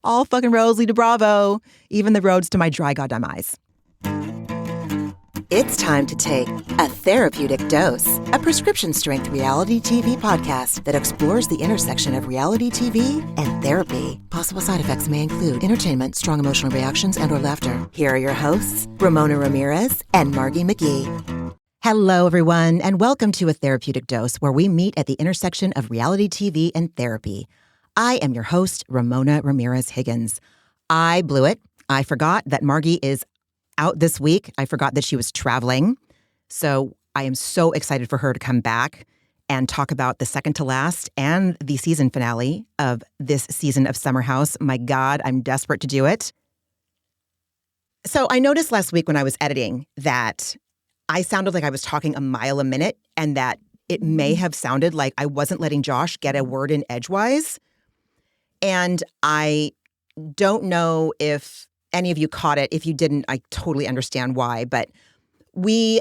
All fucking roads lead to Bravo, even the roads to my dry goddamn eyes. It's time to take A Therapeutic Dose, a prescription-strength reality TV podcast that explores the intersection of reality TV and therapy. Possible side effects may include entertainment, strong emotional reactions, and/or laughter. Here are your hosts, Ramona Ramirez and Margie McGee. Hello, everyone, and welcome to A Therapeutic Dose, where we meet at the intersection of reality TV and therapy. I am your host, Ramona Ramirez Higgins. I blew it. I forgot that Margie is out this week. I forgot that she was traveling. So I am so excited for her to come back and talk about the second to last and the season finale of this season of Summer House. My God, I'm desperate to do it. So I noticed last week when I was editing that I sounded like I was talking a mile a minute and that it may have sounded like I wasn't letting Josh get a word in edgewise. And I don't know if any of you caught it. If you didn't, I totally understand why. But we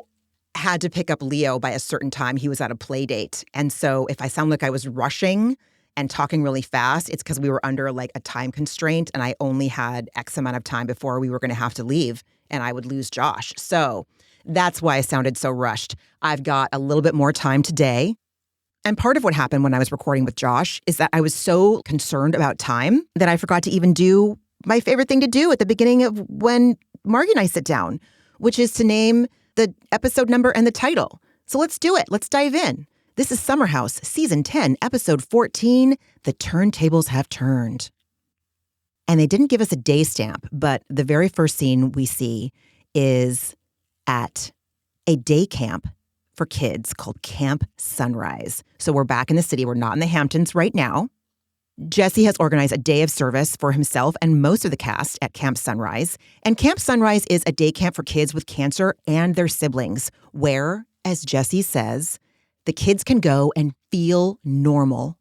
had to pick up Leo by a certain time. He was at a play date. And so if I sound like I was rushing and talking really fast, it's because we were under like a time constraint and I only had X amount of time before we were going to have to leave and I would lose Josh. So that's why I sounded so rushed. I've got a little bit more time today. And part of what happened when I was recording with Josh is that I was so concerned about time that I forgot to even do my favorite thing to do at the beginning of when Margie and I sit down, which is to name the episode number and the title. So let's do it. Let's dive in. This is Summer House, Season 10, Episode 14, The Turntables Have Turned. And they didn't give us a day stamp, but the very first scene we see is at a day camp for kids called Camp Sunrise. So we're back in the city. We're not in the Hamptons right now. Jesse has organized a day of service for himself and most of the cast at Camp Sunrise. And Camp Sunrise is a day camp for kids with cancer and their siblings, where, as Jesse says, the kids can go and feel normal.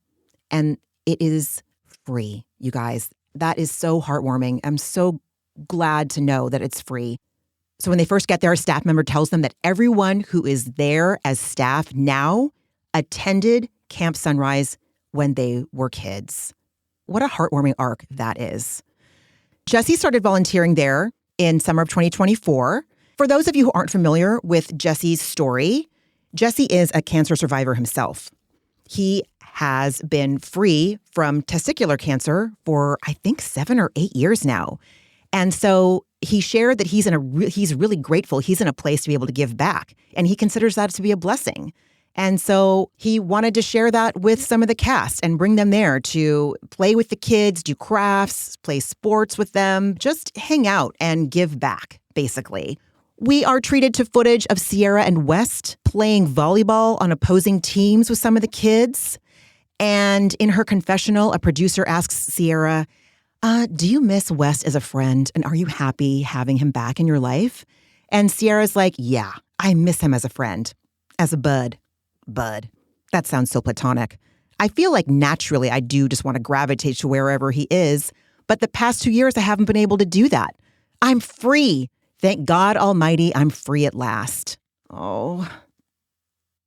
And it is free, you guys. That is so heartwarming. I'm so glad to know that it's free. So when they first get there, a staff member tells them that everyone who is there as staff now attended Camp Sunrise when they were kids. What a heartwarming arc that is. Jesse started volunteering there in summer of 2024. For those of you who aren't familiar with Jesse's story, Jesse is a cancer survivor himself. He has been free from testicular cancer for, I think, 7 or 8 years now. And so he shared that he's really grateful. He's in a place to be able to give back, and he considers that to be a blessing. And so he wanted to share that with some of the cast and bring them there to play with the kids, do crafts, play sports with them, just hang out and give back, basically. We are treated to footage of Sierra and West playing volleyball on opposing teams with some of the kids. And in her confessional, a producer asks Sierra, do you miss West as a friend? And are you happy having him back in your life? And Sierra's like, yeah, I miss him as a friend, as a bud. Bud. That sounds so platonic. I feel like naturally I do just want to gravitate to wherever he is. But the past 2 years, I haven't been able to do that. I'm free. Thank God Almighty, I'm free at last. Oh,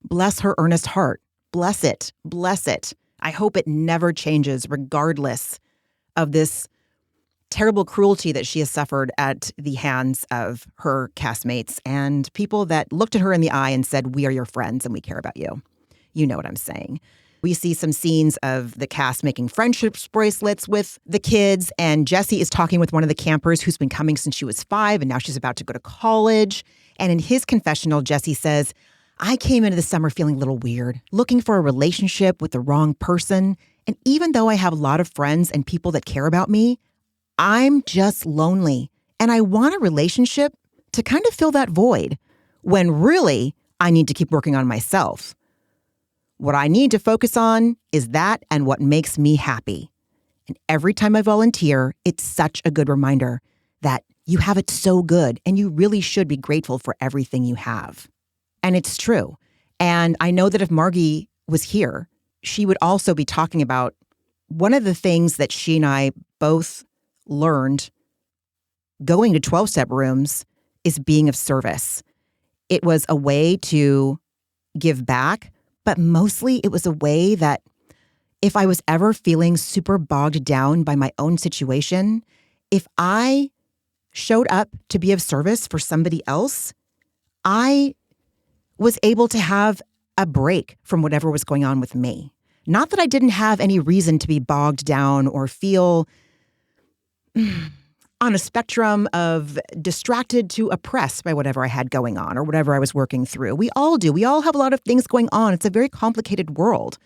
bless her earnest heart. Bless it. Bless it. I hope it never changes, regardless of this terrible cruelty that she has suffered at the hands of her castmates and people that looked at her in the eye and said, we are your friends and we care about you. You know what I'm saying. We see some scenes of the cast making friendships bracelets with the kids, and Jesse is talking with one of the campers who's been coming since she was 5, and now she's about to go to college. And in his confessional, Jesse says, I came into the summer feeling a little weird, looking for a relationship with the wrong person. And even though I have a lot of friends and people that care about me, I'm just lonely. And I want a relationship to kind of fill that void when really I need to keep working on myself. What I need to focus on is that and what makes me happy. And every time I volunteer, it's such a good reminder that you have it so good and you really should be grateful for everything you have. And it's true. And I know that if Margie was here, she would also be talking about one of the things that she and I both learned going to 12-step rooms is being of service. It was a way to give back, but mostly it was a way that if I was ever feeling super bogged down by my own situation, if I showed up to be of service for somebody else, I was able to have a break from whatever was going on with me. Not that I didn't have any reason to be bogged down or feel on a spectrum of distracted to oppressed by whatever I had going on or whatever I was working through. We all do. We all have a lot of things going on. It's a very complicated world.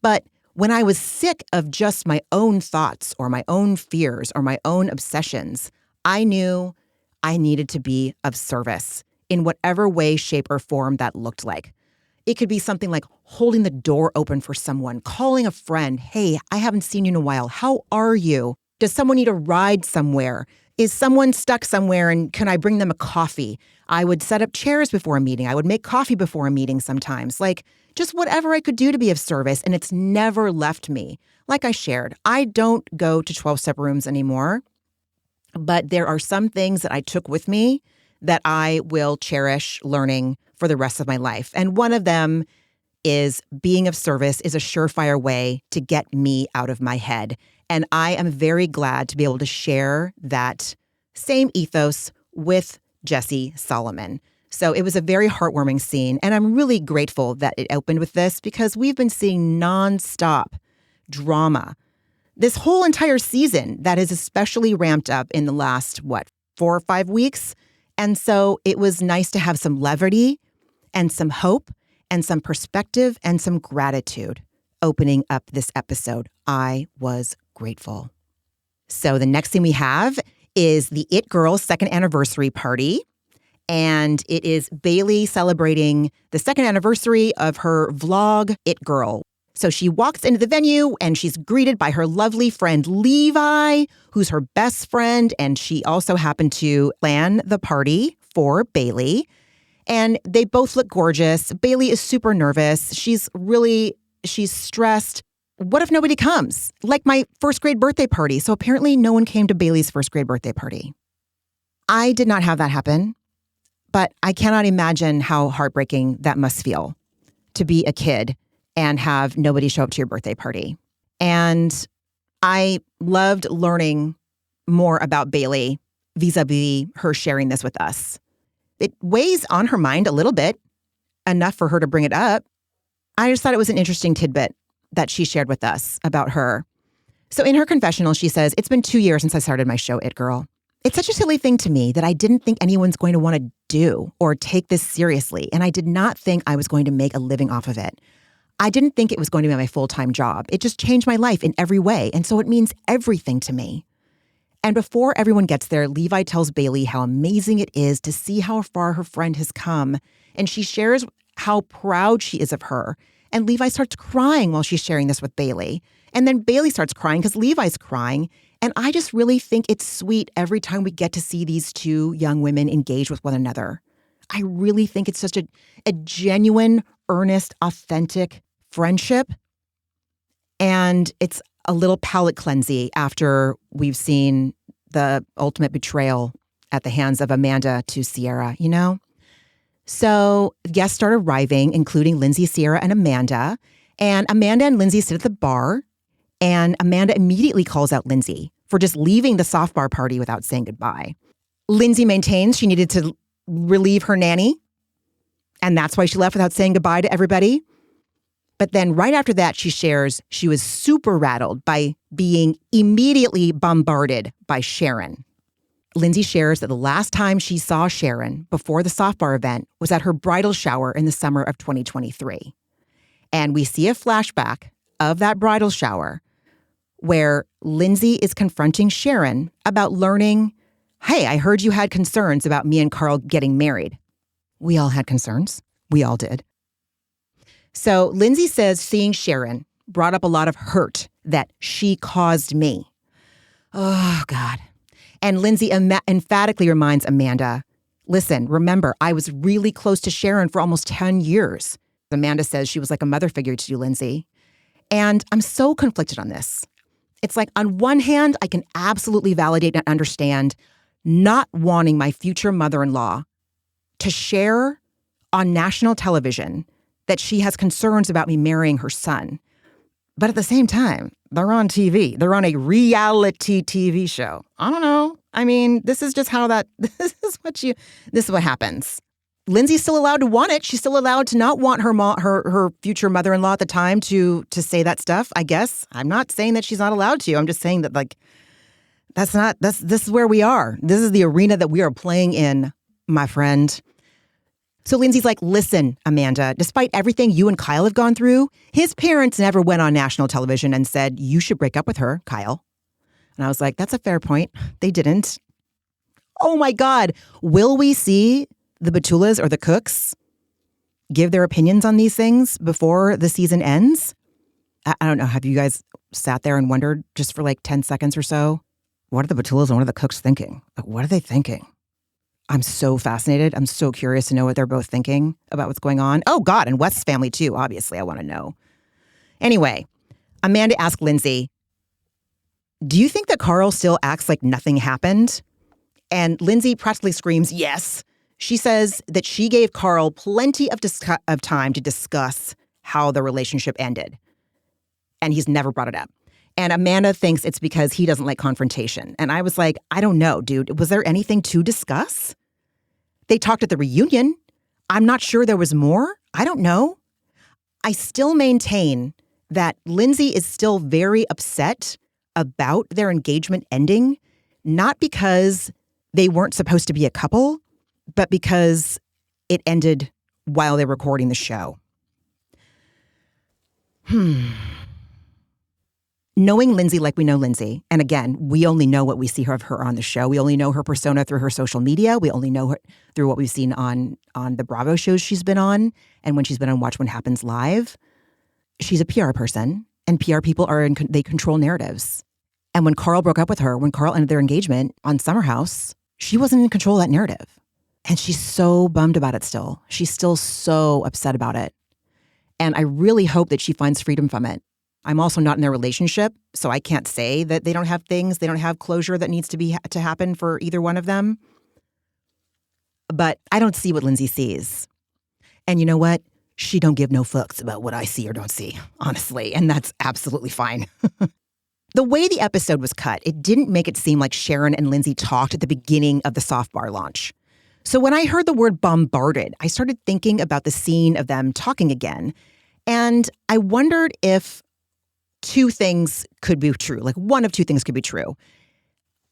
But when I was sick of just my own thoughts or my own fears or my own obsessions, I knew I needed to be of service in whatever way, shape, or form that looked like. It could be something like holding the door open for someone, calling a friend, hey, I haven't seen you in a while. How are you? Does someone need a ride somewhere? Is someone stuck somewhere and can I bring them a coffee? I would set up chairs before a meeting. I would make coffee before a meeting sometimes. Like just whatever I could do to be of service. And it's never left me. Like I shared, I don't go to 12-step rooms anymore, but there are some things that I took with me that I will cherish learning for the rest of my life. And one of them is being of service is a surefire way to get me out of my head. And I am very glad to be able to share that same ethos with Jesse Solomon. So it was a very heartwarming scene. And I'm really grateful that it opened with this because we've been seeing nonstop drama this whole entire season that is especially ramped up in the last, 4 or 5 weeks. And so it was nice to have some levity and some hope and some perspective and some gratitude opening up this episode. I was grateful. So the next thing we have is the It Girl's second anniversary party. And it is Bailey celebrating the second anniversary of her vlog, It Girl. So she walks into the venue and she's greeted by her lovely friend Levi, who's her best friend. And she also happened to plan the party for Bailey. And they both look gorgeous. Bailey is super nervous. She's stressed. What if nobody comes? Like my first grade birthday party. So apparently no one came to Bailey's first grade birthday party. I did not have that happen, but I cannot imagine how heartbreaking that must feel to be a kid and have nobody show up to your birthday party. And I loved learning more about Bailey vis-a-vis her sharing this with us. It weighs on her mind a little bit, enough for her to bring it up. I just thought it was an interesting tidbit that she shared with us about her. So in her confessional, she says, it's been 2 years since I started my show, It Girl. It's such a silly thing to me that I didn't think anyone's going to want to do or take this seriously. And I did not think I was going to make a living off of it. I didn't think it was going to be my full-time job. It just changed my life in every way. And so it means everything to me. And before everyone gets there, Levi tells Bailey how amazing it is to see how far her friend has come. And she shares how proud she is of her. And Levi starts crying while she's sharing this with Bailey. And then Bailey starts crying because Levi's crying. And I just really think it's sweet every time we get to see these two young women engage with one another. I really think it's such a genuine, earnest, authentic friendship. And it's a little palate cleansing after we've seen the ultimate betrayal at the hands of Amanda to Sierra, you know? So guests start arriving, including Lindsay, Sierra, and Amanda. And Amanda and Lindsay sit at the bar. And Amanda immediately calls out Lindsay for just leaving the soft bar party without saying goodbye. Lindsay maintains she needed to relieve her nanny. And that's why she left without saying goodbye to everybody. But then right after that, she shares she was super rattled by being immediately bombarded by Sharon. Lindsay shares that the last time she saw Sharon before the soft bar event was at her bridal shower in the summer of 2023. And we see a flashback of that bridal shower where Lindsay is confronting Sharon about learning, hey, I heard you had concerns about me and Carl getting married. We all had concerns. We all did. So Lindsay says seeing Sharon brought up a lot of hurt that she caused me. Oh, God. And Lindsay emphatically reminds Amanda, listen, remember, I was really close to Sharon for almost 10 years. Amanda says she was like a mother figure to you, Lindsay. And I'm so conflicted on this. It's like, on one hand, I can absolutely validate and understand not wanting my future mother-in-law to share on national television that she has concerns about me marrying her son. But at the same time, they're on TV. They're on a reality TV show. I don't know. I mean, this is just how this is what happens. Lindsay's still allowed to want it. She's still allowed to not want her future mother-in-law at the time to say that stuff, I guess. I'm not saying that she's not allowed to. I'm just saying that, like, this is where we are. This is the arena that we are playing in, my friend. So Lindsay's like, listen, Amanda, despite everything you and Kyle have gone through, his parents never went on national television and said, you should break up with her, Kyle. And I was like, that's a fair point. They didn't. Oh my God. Will we see the Batulas or the Cooks give their opinions on these things before the season ends? I don't know. Have you guys sat there and wondered just for like 10 seconds or so? What are the Batulas and what are the Cooks thinking? What are they thinking? I'm so fascinated. I'm so curious to know what they're both thinking about what's going on. Oh, God. And West's family, too. Obviously, I want to know. Anyway, Amanda asked Lindsay, do you think that Carl still acts like nothing happened? And Lindsay practically screams, yes. She says that she gave Carl plenty of time to discuss how the relationship ended. And he's never brought it up. And Amanda thinks it's because he doesn't like confrontation. And I was like, I don't know, dude. Was there anything to discuss? They talked at the reunion. I'm not sure there was more. I don't know. I still maintain that Lindsay is still very upset about their engagement ending, not because they weren't supposed to be a couple, but because it ended while they were recording the show. Knowing Lindsay like we know Lindsay, and again, we only know what we see of her on the show. We only know her persona through her social media. We only know her through what we've seen on the Bravo shows she's been on and when she's been on Watch What Happens Live. She's a PR person, and PR people they control narratives. And when Carl broke up with her, when Carl ended their engagement on Summer House, she wasn't in control of that narrative. And she's so bummed about it still. She's still so upset about it. And I really hope that she finds freedom from it. I'm also not in their relationship, so I can't say that they don't have closure that needs to happen for either one of them. But I don't see what Lindsay sees. And you know what? She don't give no fucks about what I see or don't see, honestly. And that's absolutely fine. The way the episode was cut, it didn't make it seem like Sharon and Lindsay talked at the beginning of the soft bar launch. So when I heard the word bombarded, I started thinking about the scene of them talking again. And I wondered if two things could be true. Like one of two things could be true.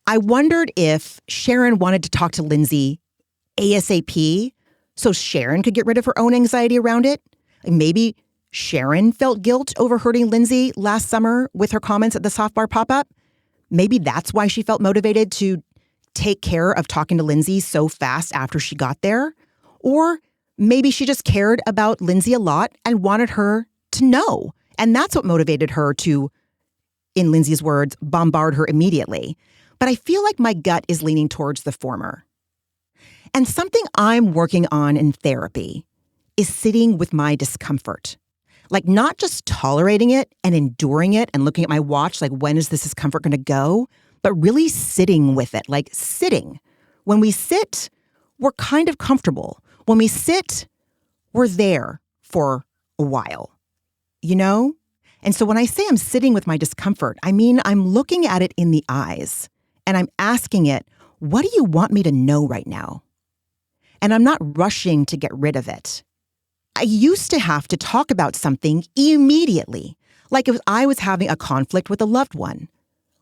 I wondered if Sharon wanted to talk to Lindsay ASAP so Sharon could get rid of her own anxiety around it. Maybe Sharon felt guilt over hurting Lindsay last summer with her comments at the soft bar pop-up. Maybe that's why she felt motivated to take care of talking to Lindsay so fast after she got there. Or maybe she just cared about Lindsay a lot and wanted her to know. And that's what motivated her to, in Lindsay's words, bombard her immediately. But I feel like my gut is leaning towards the former. And something I'm working on in therapy is sitting with my discomfort. Like not just tolerating it and enduring it and looking at my watch, like when is this discomfort going to go? But really sitting with it, like sitting. When we sit, we're kind of comfortable. When we sit, we're there for a while. You know? And so when I say I'm sitting with my discomfort, I mean I'm looking at it in the eyes and I'm asking it, what do you want me to know right now? And I'm not rushing to get rid of it. I used to have to talk about something immediately, like if I was having a conflict with a loved one.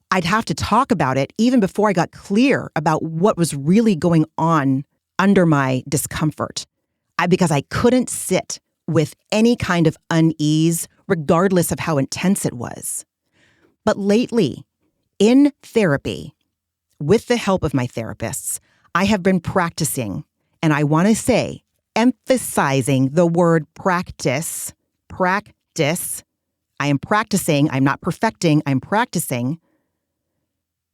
I'd have to talk about it even before I got clear about what was really going on under my discomfort, because I couldn't sit with any kind of unease, regardless of how intense it was. But lately, in therapy, with the help of my therapists, I have been practicing, and I want to say, emphasizing the word practice. I am practicing, I'm not perfecting, I'm practicing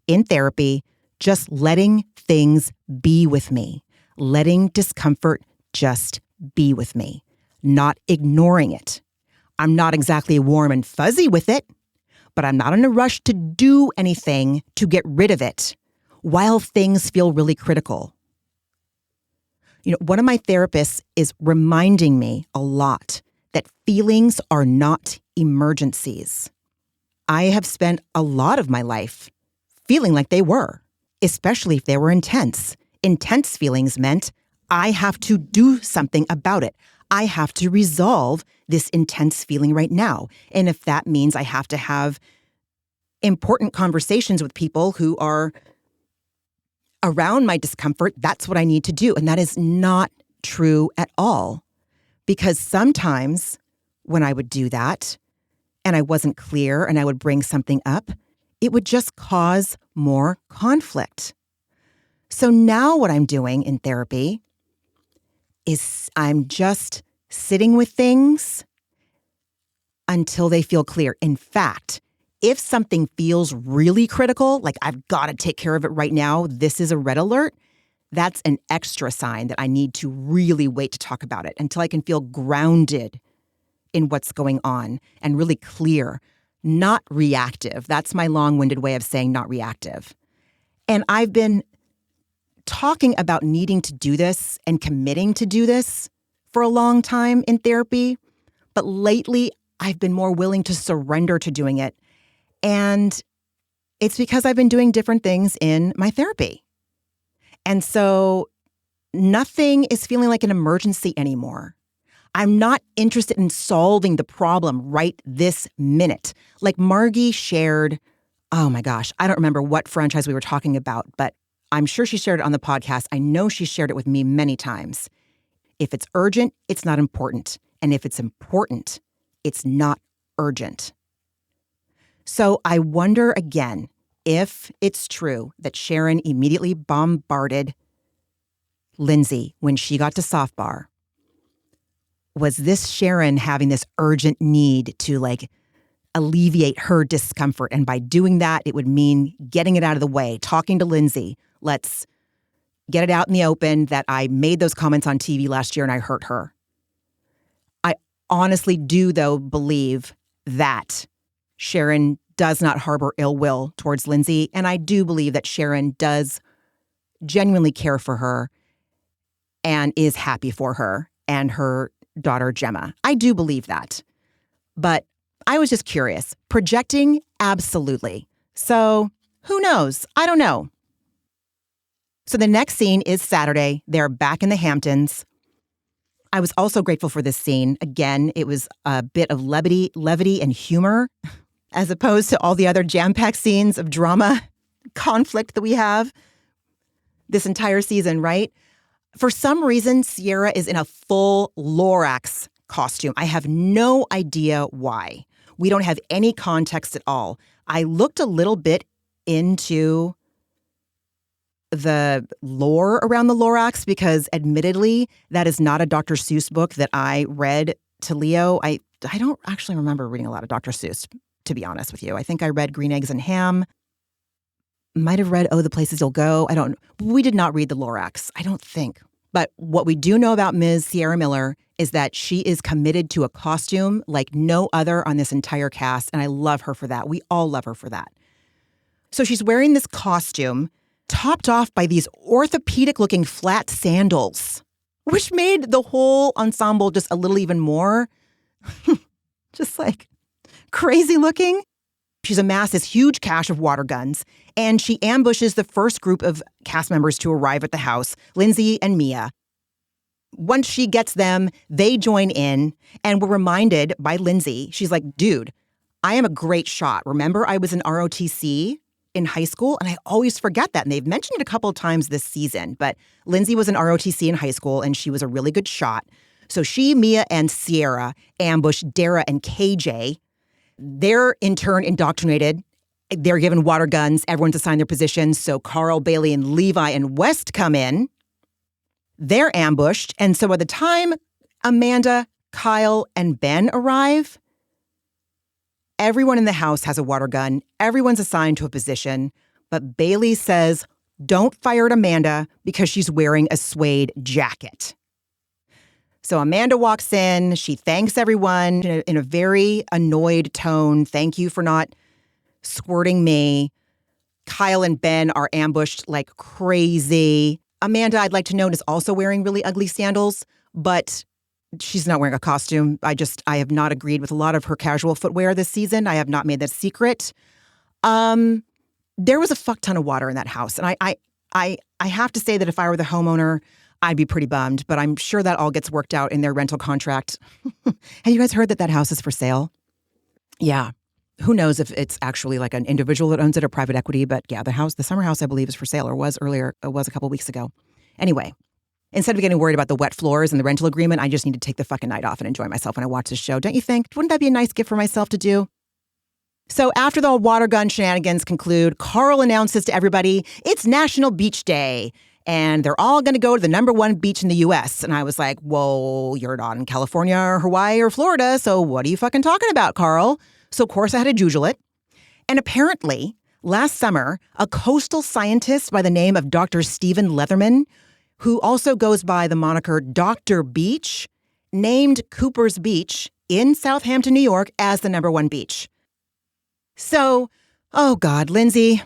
in therapy, just letting things be with me, letting discomfort just be with me, not ignoring it. I'm not exactly warm and fuzzy with it, but I'm not in a rush to do anything to get rid of it while things feel really critical. You know, one of my therapists is reminding me a lot that feelings are not emergencies. I have spent a lot of my life feeling like they were, especially if they were intense. Intense feelings meant I have to do something about it. I have to resolve this intense feeling right now. And if that means I have to have important conversations with people who are around my discomfort, that's what I need to do. And that is not true at all. Because sometimes when I would do that and I wasn't clear and I would bring something up, it would just cause more conflict. So now what I'm doing in therapy is I'm just sitting with things until they feel clear. In fact, if something feels really critical, like I've got to take care of it right now, this is a red alert, that's an extra sign that I need to really wait to talk about it until I can feel grounded in what's going on and really clear, not reactive. That's my long-winded way of saying not reactive. And I've been talking about needing to do this and committing to do this for a long time in therapy, but lately I've been more willing to surrender to doing it. And it's because I've been doing different things in my therapy. And so nothing is feeling like an emergency anymore. I'm not interested in solving the problem right this minute. Like Margie shared, oh my gosh, I don't remember what franchise we were talking about, but I'm sure she shared it on the podcast. I know she shared it with me many times. If it's urgent, it's not important. And if it's important, it's not urgent. So I wonder again if it's true that Sharon immediately bombarded Lindsay when she got to soft bar. Was this Sharon having this urgent need to alleviate her discomfort? And by doing that, it would mean getting it out of the way, talking to Lindsay. Let's get it out in the open that I made those comments on TV last year and I hurt her. I honestly do, though, believe that Sharon does not harbor ill will towards Lindsay. And I do believe that Sharon does genuinely care for her and is happy for her and her daughter, Gemma. I do believe that. But I was just curious. Projecting? Absolutely. So who knows? I don't know. So the next scene is Saturday. They're back in the Hamptons. I was also grateful for this scene. Again, it was a bit of levity and humor, as opposed to all the other jam-packed scenes of drama, conflict that we have this entire season, right? For some reason, Sierra is in a full Lorax costume. I have no idea why. We don't have any context at all. I looked a little bit into the lore around the Lorax because admittedly, that is not a Dr. Seuss book that I read to Leo. I don't actually remember reading a lot of Dr. Seuss, to be honest with you. I think I read Green Eggs and Ham. Might have read Oh, the Places You'll Go. We did not read the Lorax, I don't think. But what we do know about Ms. Sierra Miller is that she is committed to a costume like no other on this entire cast, and I love her for that. We all love her for that. So she's wearing this costume topped off by these orthopedic-looking flat sandals, which made the whole ensemble just a little even more just crazy looking. She's amassed this huge cache of water guns, and she ambushes the first group of cast members to arrive at the house, Lindsay and Mia. Once she gets them, they join in, and we're reminded by Lindsay, she's like, dude, I am a great shot. Remember, I was in ROTC in high school, and I always forget that. And they've mentioned it a couple of times this season, but Lindsay was in ROTC in high school, and she was a really good shot. So she, Mia, and Sierra ambush Dara and KJ. They're in turn indoctrinated. They're given water guns. Everyone's assigned their positions. So Carl, Bailey, and Levi and West come in. They're ambushed. And so by the time Amanda, Kyle, and Ben arrive, everyone in the house has a water gun. Everyone's assigned to a position. But Bailey says, don't fire at Amanda because she's wearing a suede jacket. So Amanda walks in. She thanks everyone in a very annoyed tone. Thank you for not squirting me. Kyle and Ben are ambushed like crazy. Amanda, I'd like to note, is also wearing really ugly sandals, but she's not wearing a costume. I have not agreed with a lot of her casual footwear this season. I have not made that secret. There was a fuck ton of water in that house. And I have to say that if I were the homeowner, I'd be pretty bummed, but I'm sure that all gets worked out in their rental contract. Have you guys heard that house is for sale? Yeah. Who knows if it's actually like an individual that owns it or private equity, but yeah, the summer house, I believe, is for sale or was earlier. It was a couple weeks ago. Anyway, instead of getting worried about the wet floors and the rental agreement, I just need to take the fucking night off and enjoy myself when I watch this show. Don't you think? Wouldn't that be a nice gift for myself to do? So after the water gun shenanigans conclude, Carl announces to everybody, it's National Beach Day. And they're all going to go to the #1 beach in the U.S. And I was like, whoa, you're not in California or Hawaii or Florida, so what are you fucking talking about, Carl? So, of course, I had to Google it. And apparently, last summer, a coastal scientist by the name of Dr. Stephen Leatherman, who also goes by the moniker Dr. Beach, named Cooper's Beach in Southampton, New York, as the #1 beach. So, oh God, Lindsay,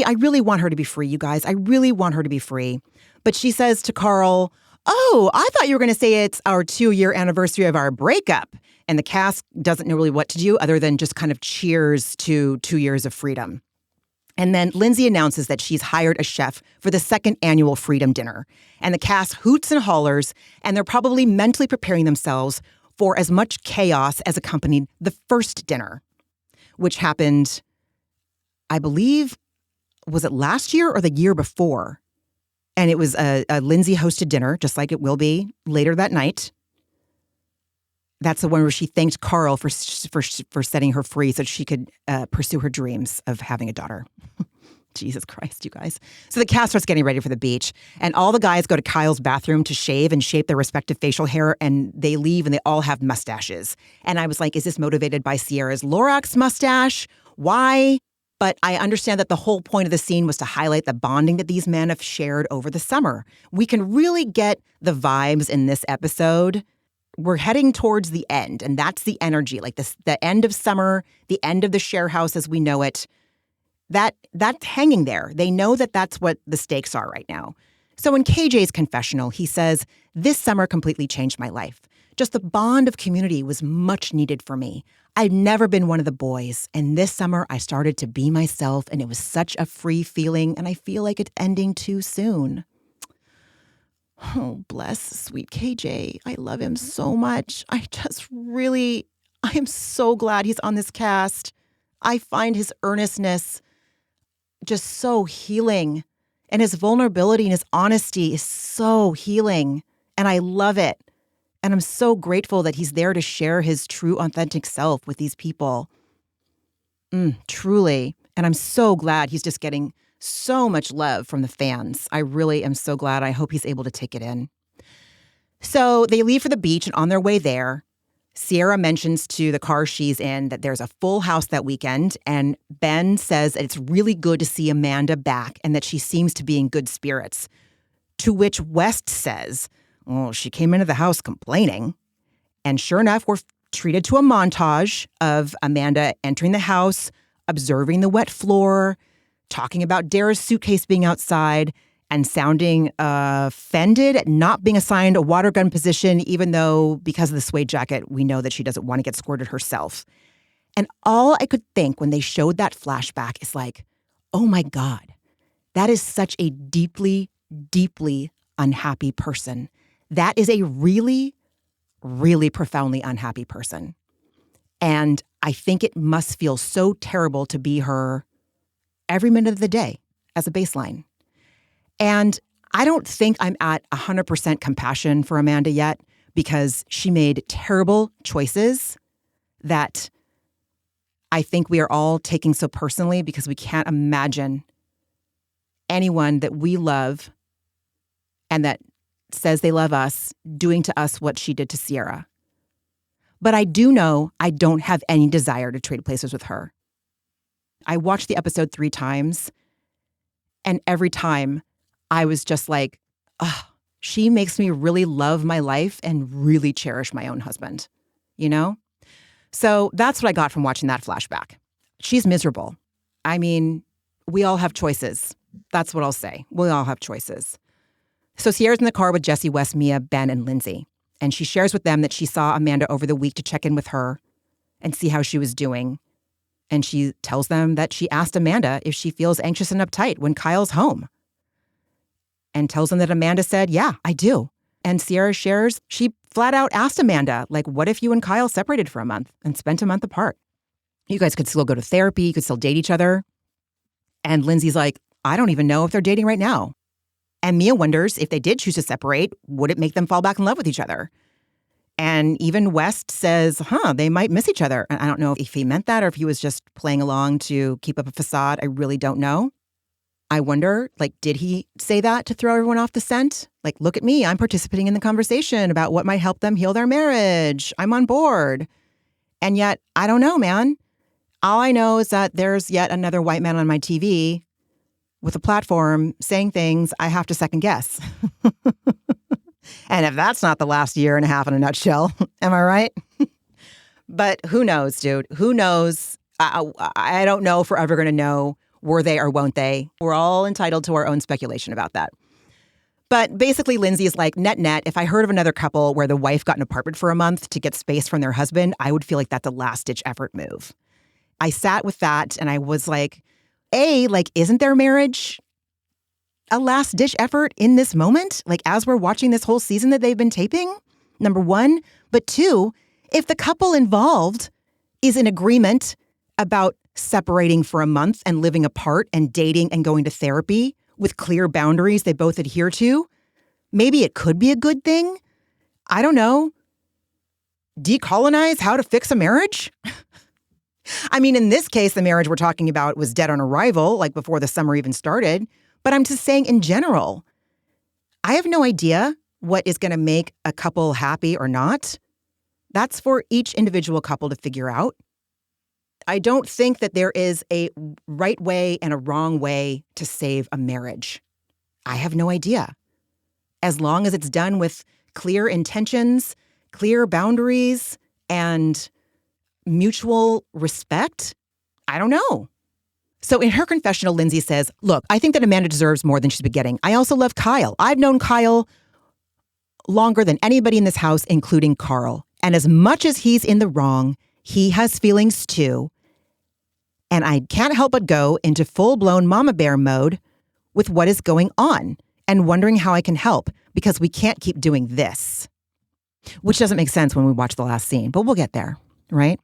I really want her to be free, you guys. I really want her to be free. But she says to Carl, oh, I thought you were going to say it's our 2-year anniversary of our breakup. And the cast doesn't know really what to do other than just kind of cheers to 2 years of freedom. And then Lindsay announces that she's hired a chef for the 2nd annual Freedom Dinner. And the cast hoots and hollers, and they're probably mentally preparing themselves for as much chaos as accompanied the first dinner, which happened, I believe, was it last year or the year before? And it was a Lindsay-hosted dinner, just like it will be later that night. That's the one where she thanked Carl for setting her free so she could pursue her dreams of having a daughter. Jesus Christ, you guys. So the cast starts getting ready for the beach, and all the guys go to Kyle's bathroom to shave and shape their respective facial hair, and they leave, and they all have mustaches. And I was like, is this motivated by Sierra's Lorax mustache? Why? But I understand that the whole point of the scene was to highlight the bonding that these men have shared over the summer. We can really get the vibes in this episode. We're heading towards the end, and that's the energy, like the end of summer, the end of the share house as we know it. That's hanging there. They know that that's what the stakes are right now. So in KJ's confessional, he says, this summer completely changed my life. Just the bond of community was much needed for me. I'd never been one of the boys, and this summer I started to be myself, and it was such a free feeling, and I feel like it's ending too soon. Oh, bless sweet KJ. I love him so much. I am so glad he's on this cast. I find his earnestness just so healing, and his vulnerability and his honesty is so healing, and I love it. And I'm so grateful that he's there to share his true, authentic self with these people. Truly. And I'm so glad he's just getting so much love from the fans. I really am so glad. I hope he's able to take it in. So they leave for the beach, and on their way there, Sierra mentions to the car she's in that there's a full house that weekend, and Ben says that it's really good to see Amanda back and that she seems to be in good spirits. To which West says, well, she came into the house complaining. And sure enough, we're treated to a montage of Amanda entering the house, observing the wet floor, talking about Dara's suitcase being outside, and sounding offended at not being assigned a water gun position, even though because of the suede jacket, we know that she doesn't want to get squirted herself. And all I could think when they showed that flashback is like, oh my God, that is such a deeply, deeply unhappy person. That is a really, really profoundly unhappy person. And I think it must feel so terrible to be her every minute of the day as a baseline. And I don't think I'm at 100% compassion for Amanda yet, because she made terrible choices that I think we are all taking so personally, because we can't imagine anyone that we love and that says they love us doing to us what she did to Sierra. But I do know I don't have any desire to trade places with her. I watched the episode 3 times, and every time I was just like, oh, she makes me really love my life and really cherish my own husband, you know? So that's what I got from watching that flashback. She's miserable. I mean, we all have choices. That's what I'll say. We all have choices. So Sierra's in the car with Jesse, Wes, Mia, Ben, and Lindsay. And she shares with them that she saw Amanda over the week to check in with her and see how she was doing. And she tells them that she asked Amanda if she feels anxious and uptight when Kyle's home. And tells them that Amanda said, yeah, I do. And Sierra shares she flat out asked Amanda, like, what if you and Kyle separated for a month and spent a month apart? You guys could still go to therapy. You could still date each other. And Lindsay's like, I don't even know if they're dating right now. And Mia wonders if they did choose to separate, would it make them fall back in love with each other? And even West says, they might miss each other. And I don't know if he meant that or if he was just playing along to keep up a facade. I really don't know. I wonder, did he say that to throw everyone off the scent? Look at me, I'm participating in the conversation about what might help them heal their marriage. I'm on board. And yet, I don't know, man. All I know is that there's yet another white man on my TV with a platform saying things I have to second guess. And if that's not the last year and a half in a nutshell, am I right? But who knows, dude? Who knows? I don't know if we're ever going to know. Were they or won't they? We're all entitled to our own speculation about that. But basically, Lindsay is like, net, if I heard of another couple where the wife got an apartment for a month to get space from their husband, I would feel like that's a last-ditch effort move. I sat with that and I was like, isn't their marriage a last-ditch effort in this moment? As we're watching this whole season that they've been taping? Number one. But two, if the couple involved is in agreement about separating for a month and living apart and dating and going to therapy with clear boundaries they both adhere to, maybe it could be a good thing. I don't know. Decolonize how to fix a marriage? I mean, in this case, the marriage we're talking about was dead on arrival, before the summer even started. But I'm just saying in general, I have no idea what is going to make a couple happy or not. That's for each individual couple to figure out. I don't think that there is a right way and a wrong way to save a marriage. I have no idea. As long as it's done with clear intentions, clear boundaries, and mutual respect, I don't know. So in her confessional, Lindsay says, look, I think that Amanda deserves more than she's been getting. I also love Kyle. I've known Kyle longer than anybody in this house, including Carl. And as much as he's in the wrong, he has feelings too. And I can't help but go into full-blown mama bear mode with what is going on and wondering how I can help because we can't keep doing this. Which doesn't make sense when we watch the last scene, but we'll get there, right?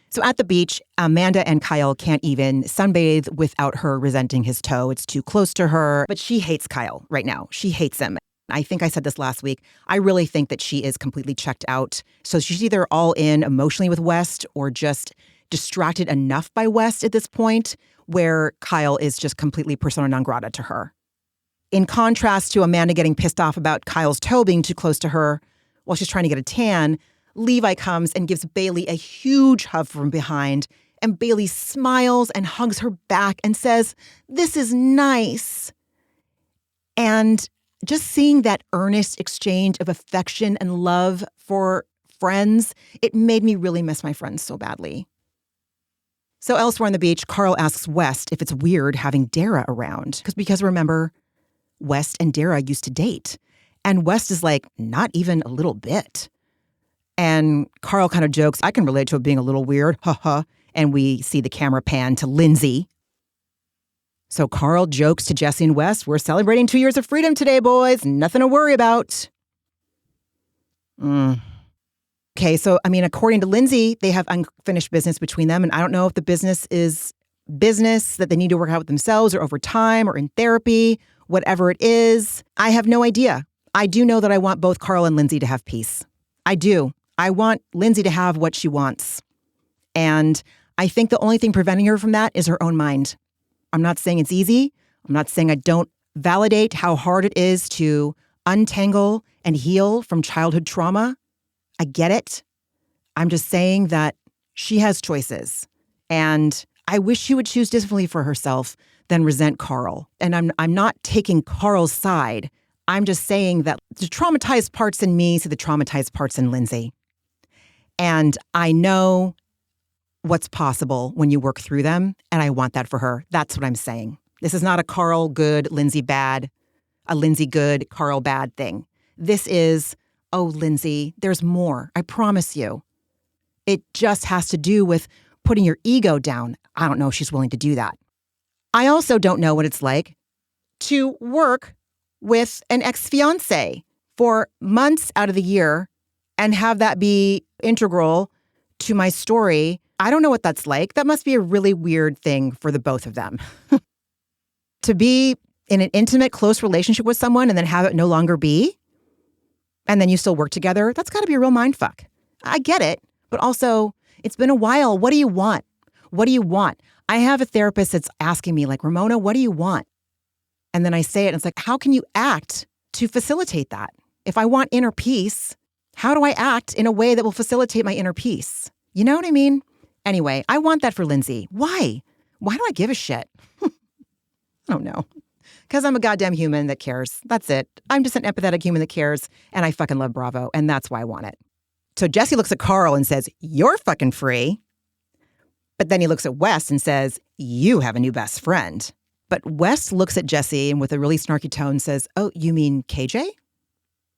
So at the beach, Amanda and Kyle can't even sunbathe without her resenting his toe. It's too close to her. But she hates Kyle right now. She hates him. I think I said this last week. I really think that she is completely checked out. So she's either all in emotionally with West or just distracted enough by West at this point where Kyle is just completely persona non grata to her. In contrast to Amanda getting pissed off about Kyle's toe being too close to her while she's trying to get a tan, Levi comes and gives Bailey a huge hug from behind, and Bailey smiles and hugs her back and says, "This is nice." And just seeing that earnest exchange of affection and love for friends, it made me really miss my friends so badly. So elsewhere on the beach, Carl asks West if it's weird having Dara around. Because remember, West and Dara used to date. And West is like, not even a little bit. And Carl kind of jokes, I can relate to it being a little weird, haha. And we see the camera pan to Lindsay. So Carl jokes to Jesse and West, we're celebrating 2 years of freedom today, boys. Nothing to worry about. Okay, so, according to Lindsay, they have unfinished business between them. And I don't know if the business is business that they need to work out with themselves or over time or in therapy, whatever it is. I have no idea. I do know that I want both Carl and Lindsay to have peace. I do. I want Lindsay to have what she wants. And I think the only thing preventing her from that is her own mind. I'm not saying it's easy. I'm not saying I don't validate how hard it is to untangle and heal from childhood trauma. I get it. I'm just saying that she has choices. And I wish she would choose differently for herself than resent Carl. And I'm not taking Carl's side. I'm just saying that the traumatized parts in me see the traumatized parts in Lindsay. And I know what's possible when you work through them, and I want that for her. That's what I'm saying. This is not a Carl good, Lindsay bad, a Lindsay good, Carl bad thing. This is Oh, Lindsay, there's more. I promise you. It just has to do with putting your ego down. I don't know if she's willing to do that. I also don't know what it's like to work with an ex-fiance for months out of the year and have that be integral to my story. I don't know what that's like. That must be a really weird thing for the both of them. To be in an intimate, close relationship with someone and then have it no longer be, and then you still work together, that's got to be a real mindfuck. I get it, but also, it's been a while. What do you want? What do you want? I have a therapist that's asking me, like, Ramona, what do you want? And then I say it, and it's like, how can you act to facilitate that? If I want inner peace, how do I act in a way that will facilitate my inner peace? You know what I mean? Anyway, I want that for Lindsay. Why? Why do I give a shit? I don't know. Because I'm a goddamn human that cares. That's it. I'm just an empathetic human that cares, and I fucking love Bravo, and that's why I want it. So Jesse looks at Carl and says, you're fucking free. But then he looks at Wes and says, you have a new best friend. But Wes looks at Jesse and with a really snarky tone says, oh, you mean KJ?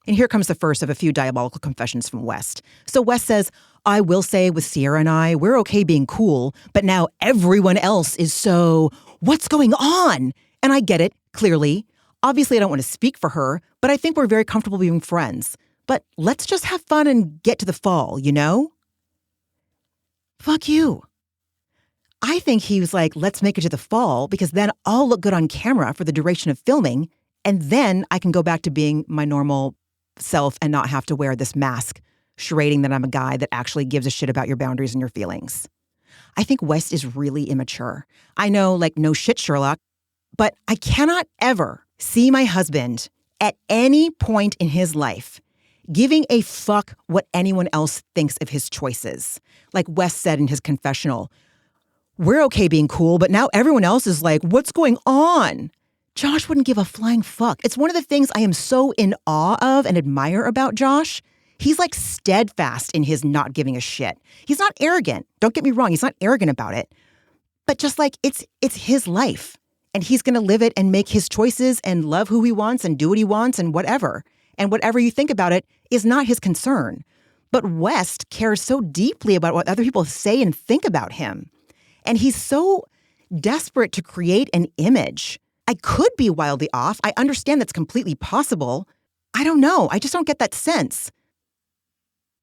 And here comes the first of a few diabolical confessions from Wes. So Wes says, I will say with Sierra and I, we're okay being cool, but now everyone else is so, what's going on? And I get it, clearly. Obviously, I don't want to speak for her, but I think we're very comfortable being friends. But let's just have fun and get to the fall, you know? Fuck you. I think he was like, let's make it to the fall because then I'll look good on camera for the duration of filming. And then I can go back to being my normal self and not have to wear this mask, charading that I'm a guy that actually gives a shit about your boundaries and your feelings. I think West is really immature. I know, like, no shit, Sherlock, but I cannot ever see my husband at any point in his life giving a fuck what anyone else thinks of his choices. Like Wes said in his confessional, we're okay being cool, but now everyone else is like, what's going on? Josh wouldn't give a flying fuck. It's one of the things I am so in awe of and admire about Josh. He's like steadfast in his not giving a shit. He's not arrogant. Don't get me wrong. He's not arrogant about it. But just like it's his life and he's going to live it and make his choices and love who he wants and do what he wants and whatever. And whatever you think about it is not his concern. But West cares so deeply about what other people say and think about him. And he's so desperate to create an image. I could be wildly off. I understand that's completely possible. I don't know. I just don't get that sense.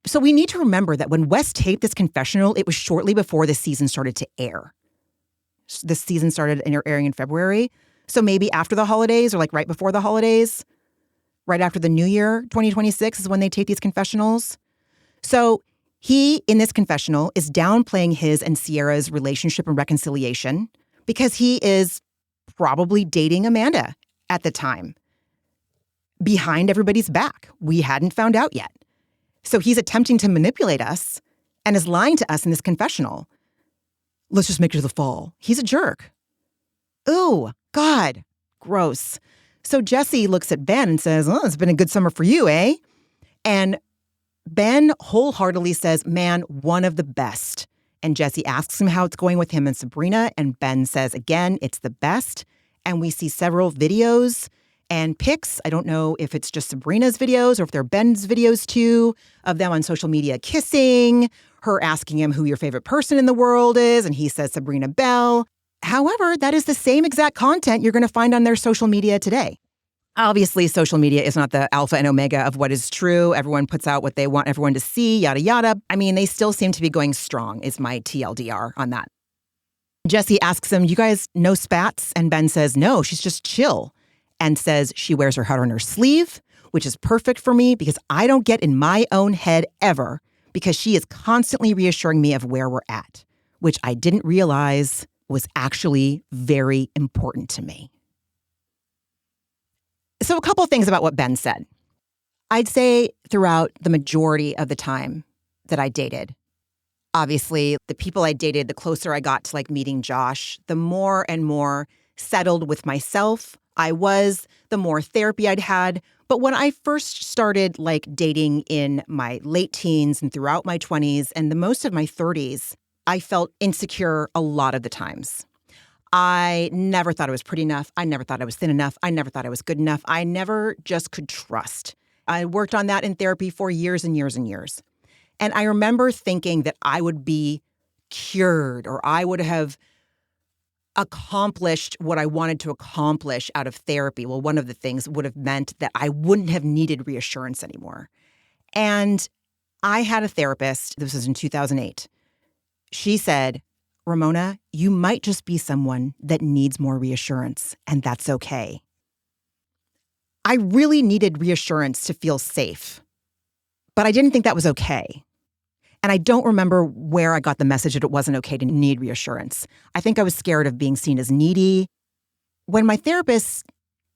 So we need to remember that when Wes taped this confessional, it was shortly before the season started to air. The season started airing in February. So maybe after the holidays or like right before the holidays, right after the new year, 2026 is when they tape these confessionals. So he, in this confessional, is downplaying his and Sierra's relationship and reconciliation because he is probably dating Amanda at the time. Behind everybody's back. We hadn't found out yet. So he's attempting to manipulate us and is lying to us in this confessional. Let's just make it to the fall. He's a jerk. Ooh, God, gross. So Jesse looks at Ben and says, oh, it's been a good summer for you, eh? And Ben wholeheartedly says, man, one of the best. And Jesse asks him how it's going with him and Sabrina. And Ben says, again, it's the best. And we see several videos and pics. I don't know if it's just Sabrina's videos or if they're Ben's videos too, of them on social media kissing, her asking him who your favorite person in the world is. And he says Sabrina Bell. However, that is the same exact content you're going to find on their social media today. Obviously, social media is not the alpha and omega of what is true. Everyone puts out what they want everyone to see, yada, yada. I mean, they still seem to be going strong, is my TLDR on that. Jesse asks him, you guys know Spats? And Ben says, no, she's just chill. And says she wears her heart on her sleeve, which is perfect for me because I don't get in my own head ever because she is constantly reassuring me of where we're at, which I didn't realize was actually very important to me. So a couple of things about what Ben said. I'd say throughout the majority of the time that I dated, obviously the people I dated, the closer I got to like meeting Josh, the more and more settled with myself I was, the more therapy I'd had. But when I first started like dating in my late teens and throughout my 20s and the most of my 30s, I felt insecure a lot of the times. I never thought I was pretty enough. I never thought I was thin enough. I never thought I was good enough. I never just could trust. I worked on that in therapy for years and years and years. And I remember thinking that I would be cured or I would have accomplished what I wanted to accomplish out of therapy. Well, one of the things would have meant that I wouldn't have needed reassurance anymore. And I had a therapist, this was in 2008. She said, Ramona, you might just be someone that needs more reassurance, and that's okay. I really needed reassurance to feel safe, but I didn't think that was okay. And I don't remember where I got the message that it wasn't okay to need reassurance. I think I was scared of being seen as needy. When my therapist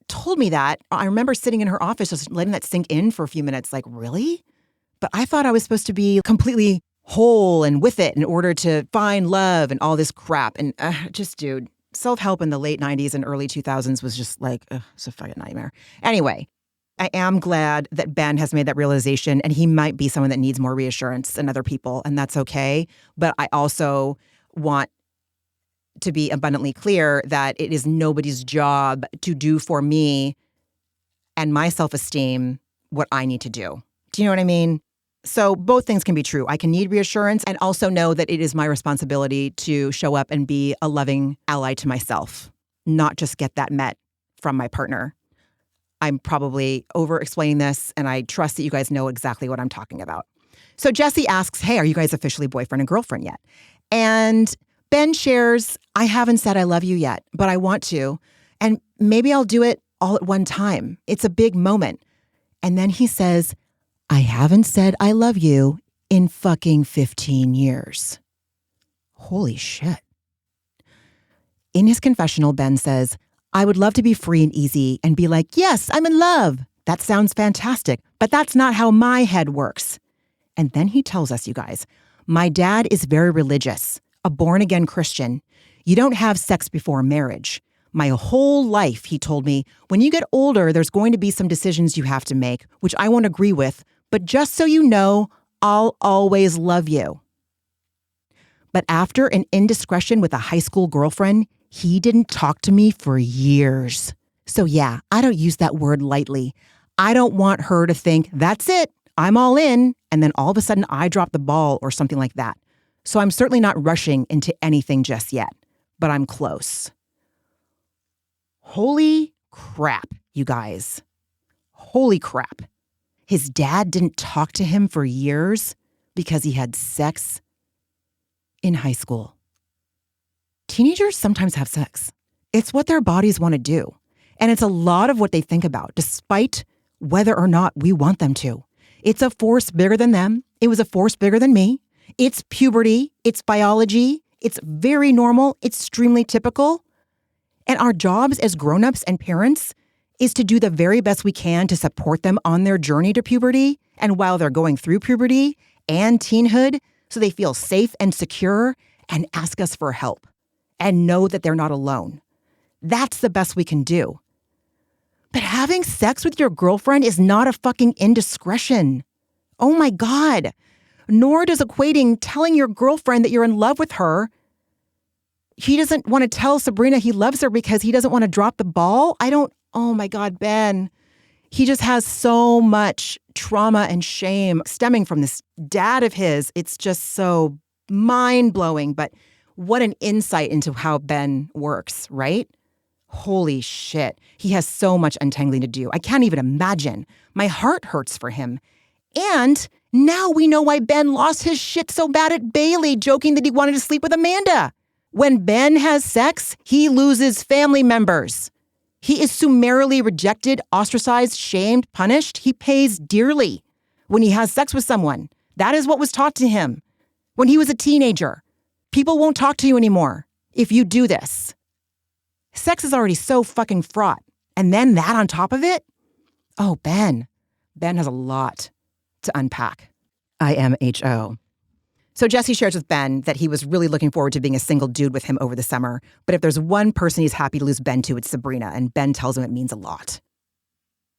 told me that, I remember sitting in her office just letting that sink in for a few minutes, like, really? But I thought I was supposed to be completely whole and with it in order to find love and all this crap. And dude, self-help in the late 90s and early 2000s was just like, it's a fucking nightmare. Anyway, I am glad that Ben has made that realization, and he might be someone that needs more reassurance than other people, and that's okay. But I also want to be abundantly clear that it is nobody's job to do for me and my self-esteem what I need to do. Do you know what I mean? So both things can be true. I can need reassurance and also know that it is my responsibility to show up and be a loving ally to myself, not just get that met from my partner. I'm probably over-explaining this, and I trust that you guys know exactly what I'm talking about. So Jesse asks, hey, are you guys officially boyfriend and girlfriend yet? And Ben shares, I haven't said I love you yet, but I want to. And maybe I'll do it all at one time. It's a big moment. And then he says, I haven't said I love you in fucking 15 years. Holy shit. In his confessional, Ben says, I would love to be free and easy and be like, yes, I'm in love. That sounds fantastic, but that's not how my head works. And then he tells us, you guys, my dad is very religious, a born-again Christian. You don't have sex before marriage. My whole life, he told me, when you get older, there's going to be some decisions you have to make, which I won't agree with, but just so you know, I'll always love you. But after an indiscretion with a high school girlfriend, he didn't talk to me for years. So yeah, I don't use that word lightly. I don't want her to think, that's it, I'm all in, and then all of a sudden I drop the ball or something like that. So I'm certainly not rushing into anything just yet, but I'm close. Holy crap, you guys. Holy crap. His dad didn't talk to him for years because he had sex in high school. Teenagers sometimes have sex. It's what their bodies want to do. And it's a lot of what they think about, despite whether or not we want them to. It's a force bigger than them. It was a force bigger than me. It's puberty. It's biology. It's very normal. It's extremely typical. And our jobs as grown-ups and parents is to do the very best we can to support them on their journey to puberty and while they're going through puberty and teenhood so they feel safe and secure and ask us for help and know that they're not alone. That's the best we can do. But having sex with your girlfriend is not a fucking indiscretion. Oh my God. Nor does equating telling your girlfriend that you're in love with her. He doesn't want to tell Sabrina he loves her because he doesn't want to drop the ball. Oh my God, Ben. He just has so much trauma and shame stemming from this dad of his. It's just so mind-blowing, but what an insight into how Ben works, right? Holy shit. He has so much untangling to do. I can't even imagine. My heart hurts for him. And now we know why Ben lost his shit so bad at Bailey, joking that he wanted to sleep with Amanda. When Ben has sex, he loses family members. He is summarily rejected, ostracized, shamed, punished. He pays dearly when he has sex with someone. That is what was taught to him when he was a teenager. People won't talk to you anymore if you do this. Sex is already so fucking fraught. And then that on top of it? Oh, Ben. Ben has a lot to unpack. IMHO. So Jesse shares with Ben that he was really looking forward to being a single dude with him over the summer. But if there's one person he's happy to lose Ben to, it's Sabrina. And Ben tells him it means a lot.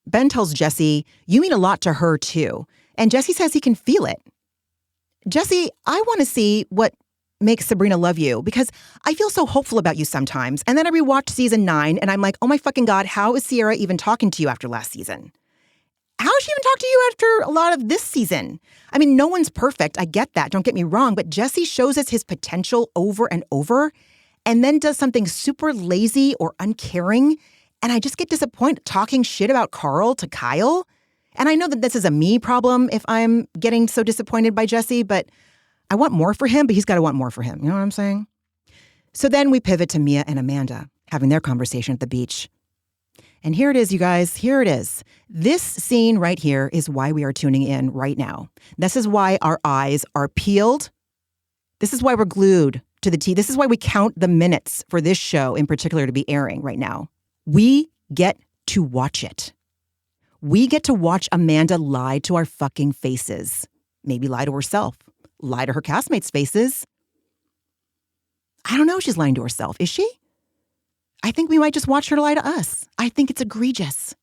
Ben tells Jesse, you mean a lot to her too. And Jesse says he can feel it. Jesse, I want to see what makes Sabrina love you because I feel so hopeful about you sometimes. And then I rewatched season 9 and I'm like, oh my fucking God, how is Sierra even talking to you after last season? How's she even talk to you after a lot of this season? I mean, no one's perfect. I get that. Don't get me wrong. But Jesse shows us his potential over and over and then does something super lazy or uncaring. And I just get disappointed talking shit about Carl to Kyle. And I know that this is a me problem if I'm getting so disappointed by Jesse, but I want more for him, but he's got to want more for him. You know what I'm saying? So then we pivot to Mia and Amanda having their conversation at the beach. And here it is, you guys. Here it is. This scene right here is why we are tuning in right now. This is why our eyes are peeled. This is why we're glued to the TV. This is why we count the minutes for this show in particular to be airing right now. We get to watch it. We get to watch Amanda lie to our fucking faces. Maybe lie to herself. Lie to her castmates' faces. I don't know if she's lying to herself. Is she? I think we might just watch her lie to us. I think it's egregious.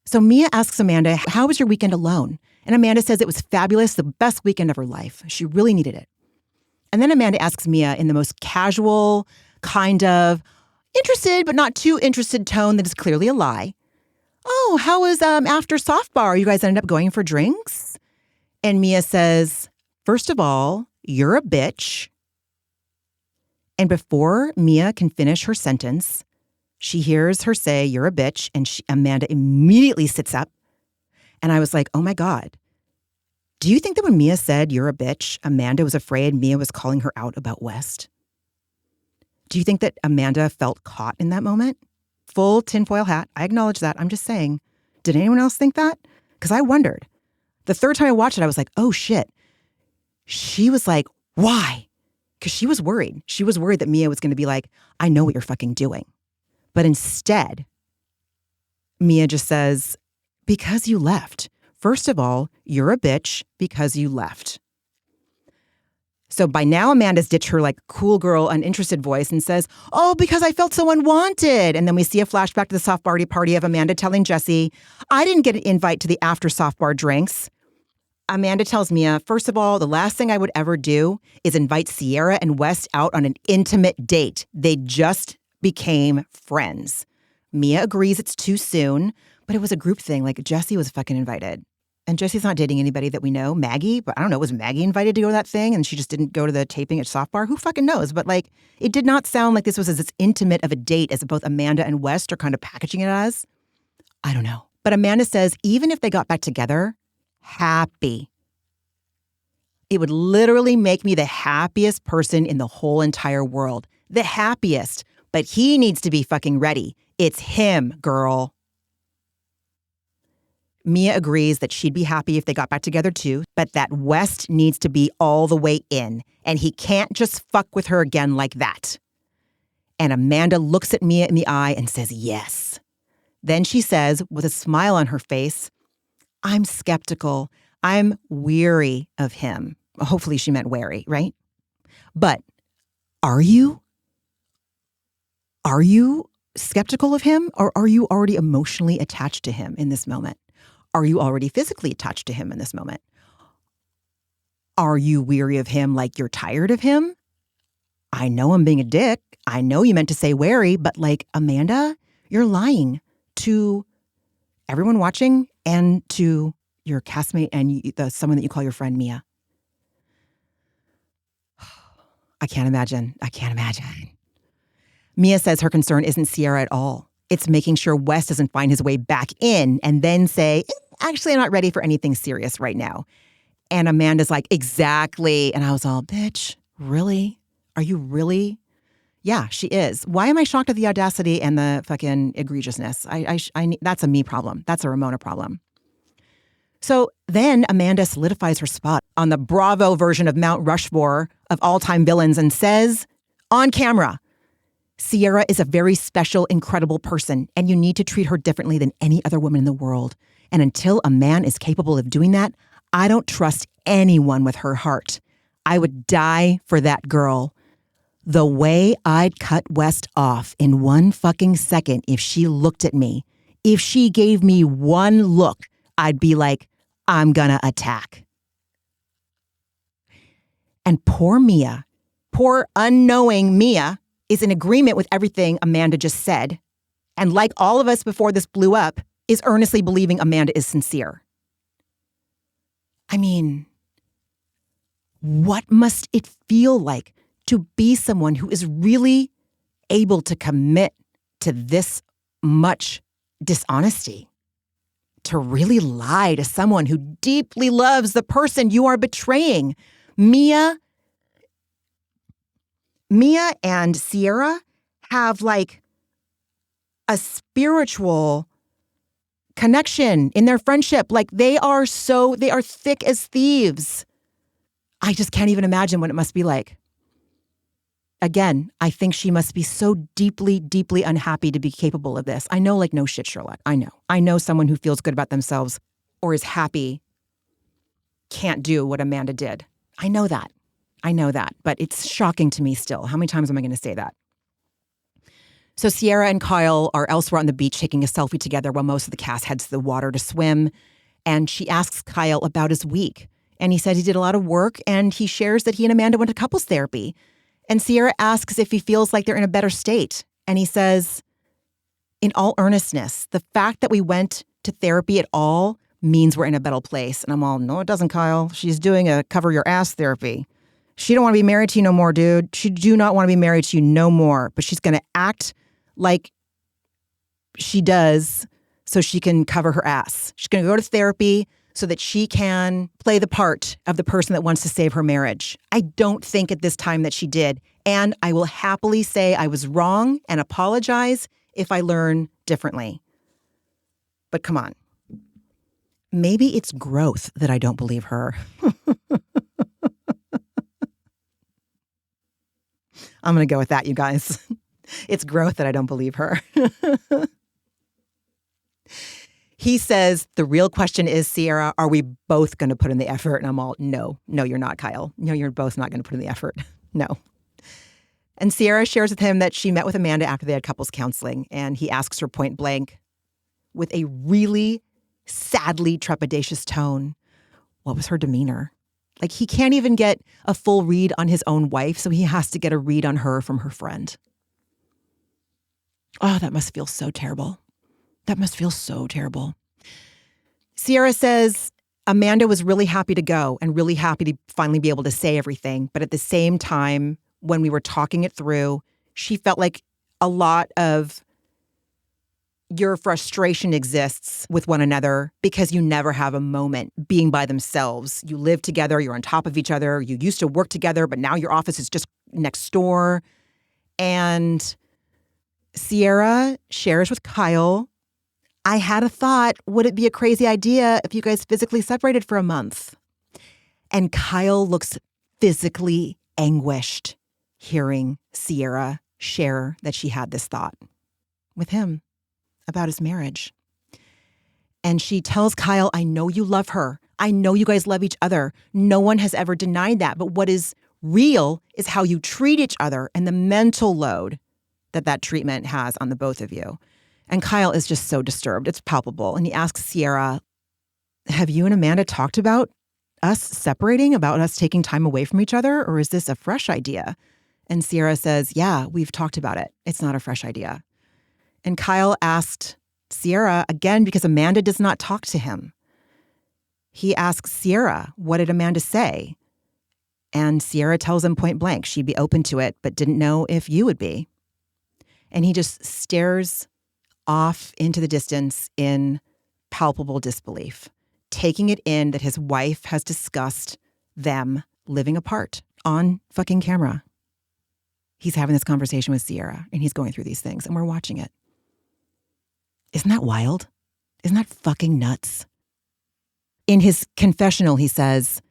So Mia asks Amanda, how was your weekend alone? And Amanda says it was fabulous, the best weekend of her life. She really needed it. And then Amanda asks Mia in the most casual, kind of interested but not too interested tone that is clearly a lie. Oh, how was after softball? You guys ended up going for drinks? And Mia says, first of all, you're a bitch. And before Mia can finish her sentence, she hears her say, you're a bitch. And Amanda immediately sits up. And I was like, oh my God. Do you think that when Mia said, you're a bitch, Amanda was afraid Mia was calling her out about West? Do you think that Amanda felt caught in that moment? Full tinfoil hat. I acknowledge that. I'm just saying. Did anyone else think that? Because I wondered. The third time I watched it, I was like, oh shit. She was like, why? Because she was worried. She was worried that Mia was going to be like, I know what you're fucking doing. But instead, Mia just says, because you left. First of all, you're a bitch because you left. So by now, Amanda's ditched her like cool girl, uninterested voice and says, oh, because I felt so unwanted. And then we see a flashback to the softball party of Amanda telling Jesse, I didn't get an invite to the after softball drinks. Amanda tells Mia, first of all, the last thing I would ever do is invite Sierra and West out on an intimate date. They just became friends. Mia agrees it's too soon, but it was a group thing. Like Jesse was fucking invited. And Jesse's not dating anybody that we know. Maggie, but I don't know, was Maggie invited to go to that thing and she just didn't go to the taping at Softbar? Who fucking knows? But like, it did not sound like this was as intimate of a date as both Amanda and West are kind of packaging it as. I don't know. But Amanda says, even if they got back together, happy. It would literally make me the happiest person in the whole entire world. The happiest. But he needs to be fucking ready. It's him, girl. Mia agrees that she'd be happy if they got back together too, but that West needs to be all the way in, and he can't just fuck with her again like that. And Amanda looks at Mia in the eye and says, yes. Then she says, with a smile on her face, I'm skeptical. I'm weary of him. Hopefully she meant wary, right? But are you? Are you skeptical of him, or are you already emotionally attached to him in this moment? Are you already physically attached to him in this moment? Are you weary of him like you're tired of him? I know I'm being a dick. I know you meant to say wary, but like, Amanda, you're lying to everyone watching and to your castmate and someone that you call your friend, Mia. I can't imagine. Mia says her concern isn't Sierra at all. It's making sure Wes doesn't find his way back in and then say, actually, I'm not ready for anything serious right now. And Amanda's like, exactly. And I was all, bitch, really? Are you really? Yeah, she is. Why am I shocked at the audacity and the fucking egregiousness? That's a me problem. That's a Ramona problem. So then Amanda solidifies her spot on the Bravo version of Mount Rushmore of all-time villains and says, on camera, Sierra is a very special, incredible person, and you need to treat her differently than any other woman in the world. And until a man is capable of doing that, I don't trust anyone with her heart. I would die for that girl. The way I'd cut West off in one fucking second if she looked at me, if she gave me one look, I'd be like, I'm gonna attack. And poor Mia, poor unknowing Mia, is in agreement with everything Amanda just said. And like all of us before this blew up, is earnestly believing Amanda is sincere. I mean, what must it feel like to be someone who is really able to commit to this much dishonesty? To really lie to someone who deeply loves the person you are betraying. Mia and Sierra have like a spiritual connection in their friendship. Like they are thick as thieves. I just can't even imagine what it must be like. Again, I think she must be so deeply, deeply unhappy to be capable of this. I know, like, no shit, Sherlock. I know someone who feels good about themselves or is happy can't do what Amanda did. I know that. But it's shocking to me still. How many times am I going to say that? So Sierra and Kyle are elsewhere on the beach taking a selfie together while most of the cast heads to the water to swim. And she asks Kyle about his week. And he said he did a lot of work, and he shares that he and Amanda went to couples therapy. And Sierra asks if he feels like they're in a better state. And he says, in all earnestness, the fact that we went to therapy at all means we're in a better place. And I'm all, no, it doesn't, Kyle. She's doing a cover your ass therapy. She don't want to be married to you no more, dude. She do not want to be married to you no more. But she's going to act like she does so she can cover her ass. She's going to go to therapy so that she can play the part of the person that wants to save her marriage. I don't think at this time that she did. And I will happily say I was wrong and apologize if I learn differently. But come on. Maybe it's growth that I don't believe her. I'm going to go with that, you guys. It's growth that I don't believe her. He says, the real question is, Sierra, are we both going to put in the effort? And I'm all, no, you're not, Kyle. No, you're both not going to put in the effort. No. And Sierra shares with him that she met with Amanda after they had couples counseling. And he asks her point blank, with a really sadly trepidatious tone, what was her demeanor? Like, he can't even get a full read on his own wife, so he has to get a read on her from her friend. Oh, that must feel so terrible. That must feel so terrible. Sierra says Amanda was really happy to go and really happy to finally be able to say everything. But at the same time, when we were talking it through, she felt like a lot of your frustration exists with one another because you never have a moment being by themselves. You live together. You're on top of each other. You used to work together, but now your office is just next door. And Sierra shares with Kyle, I had a thought, would it be a crazy idea if you guys physically separated for a month? And Kyle looks physically anguished hearing Sierra share that she had this thought with him about his marriage. And she tells Kyle, I know you love her. I know you guys love each other. No one has ever denied that. But what is real is how you treat each other and the mental load that treatment has on the both of you. And Kyle is just so disturbed. It's palpable. And he asks Sierra, have you and Amanda talked about us separating, about us taking time away from each other? Or is this a fresh idea? And Sierra says, yeah, we've talked about it. It's not a fresh idea. And Kyle asked Sierra, again, because Amanda does not talk to him. He asks Sierra, what did Amanda say? And Sierra tells him point blank, she'd be open to it, but didn't know if you would be. And he just stares off into the distance in palpable disbelief, taking it in that his wife has discussed them living apart on fucking camera. He's having this conversation with Sierra and he's going through these things and we're watching it. Isn't that wild? Isn't that fucking nuts? In his confessional, he says,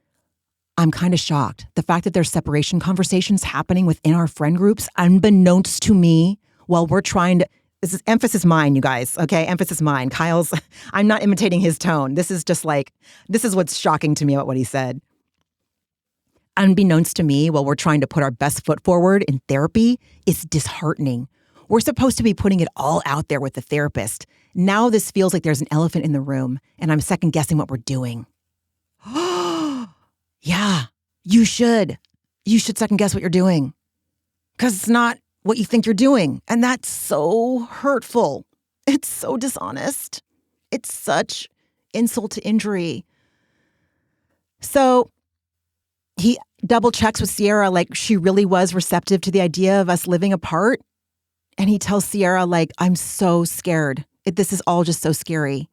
I'm kind of shocked. The fact that there's separation conversations happening within our friend groups, unbeknownst to me, while we're trying to, this is emphasis mine, you guys, okay? Emphasis mine. Kyle's, I'm not imitating his tone. This is just like, this is what's shocking to me about what he said. Unbeknownst to me, while we're trying to put our best foot forward in therapy, is disheartening. We're supposed to be putting it all out there with the therapist. Now this feels like there's an elephant in the room, and I'm second guessing what we're doing. Yeah, you should. You should second guess what you're doing. Because it's not what you think you're doing. And that's so hurtful. It's so dishonest. It's such insult to injury. So he double checks with Sierra, like she really was receptive to the idea of us living apart. And he tells Sierra, like, I'm so scared. This is all just so scary.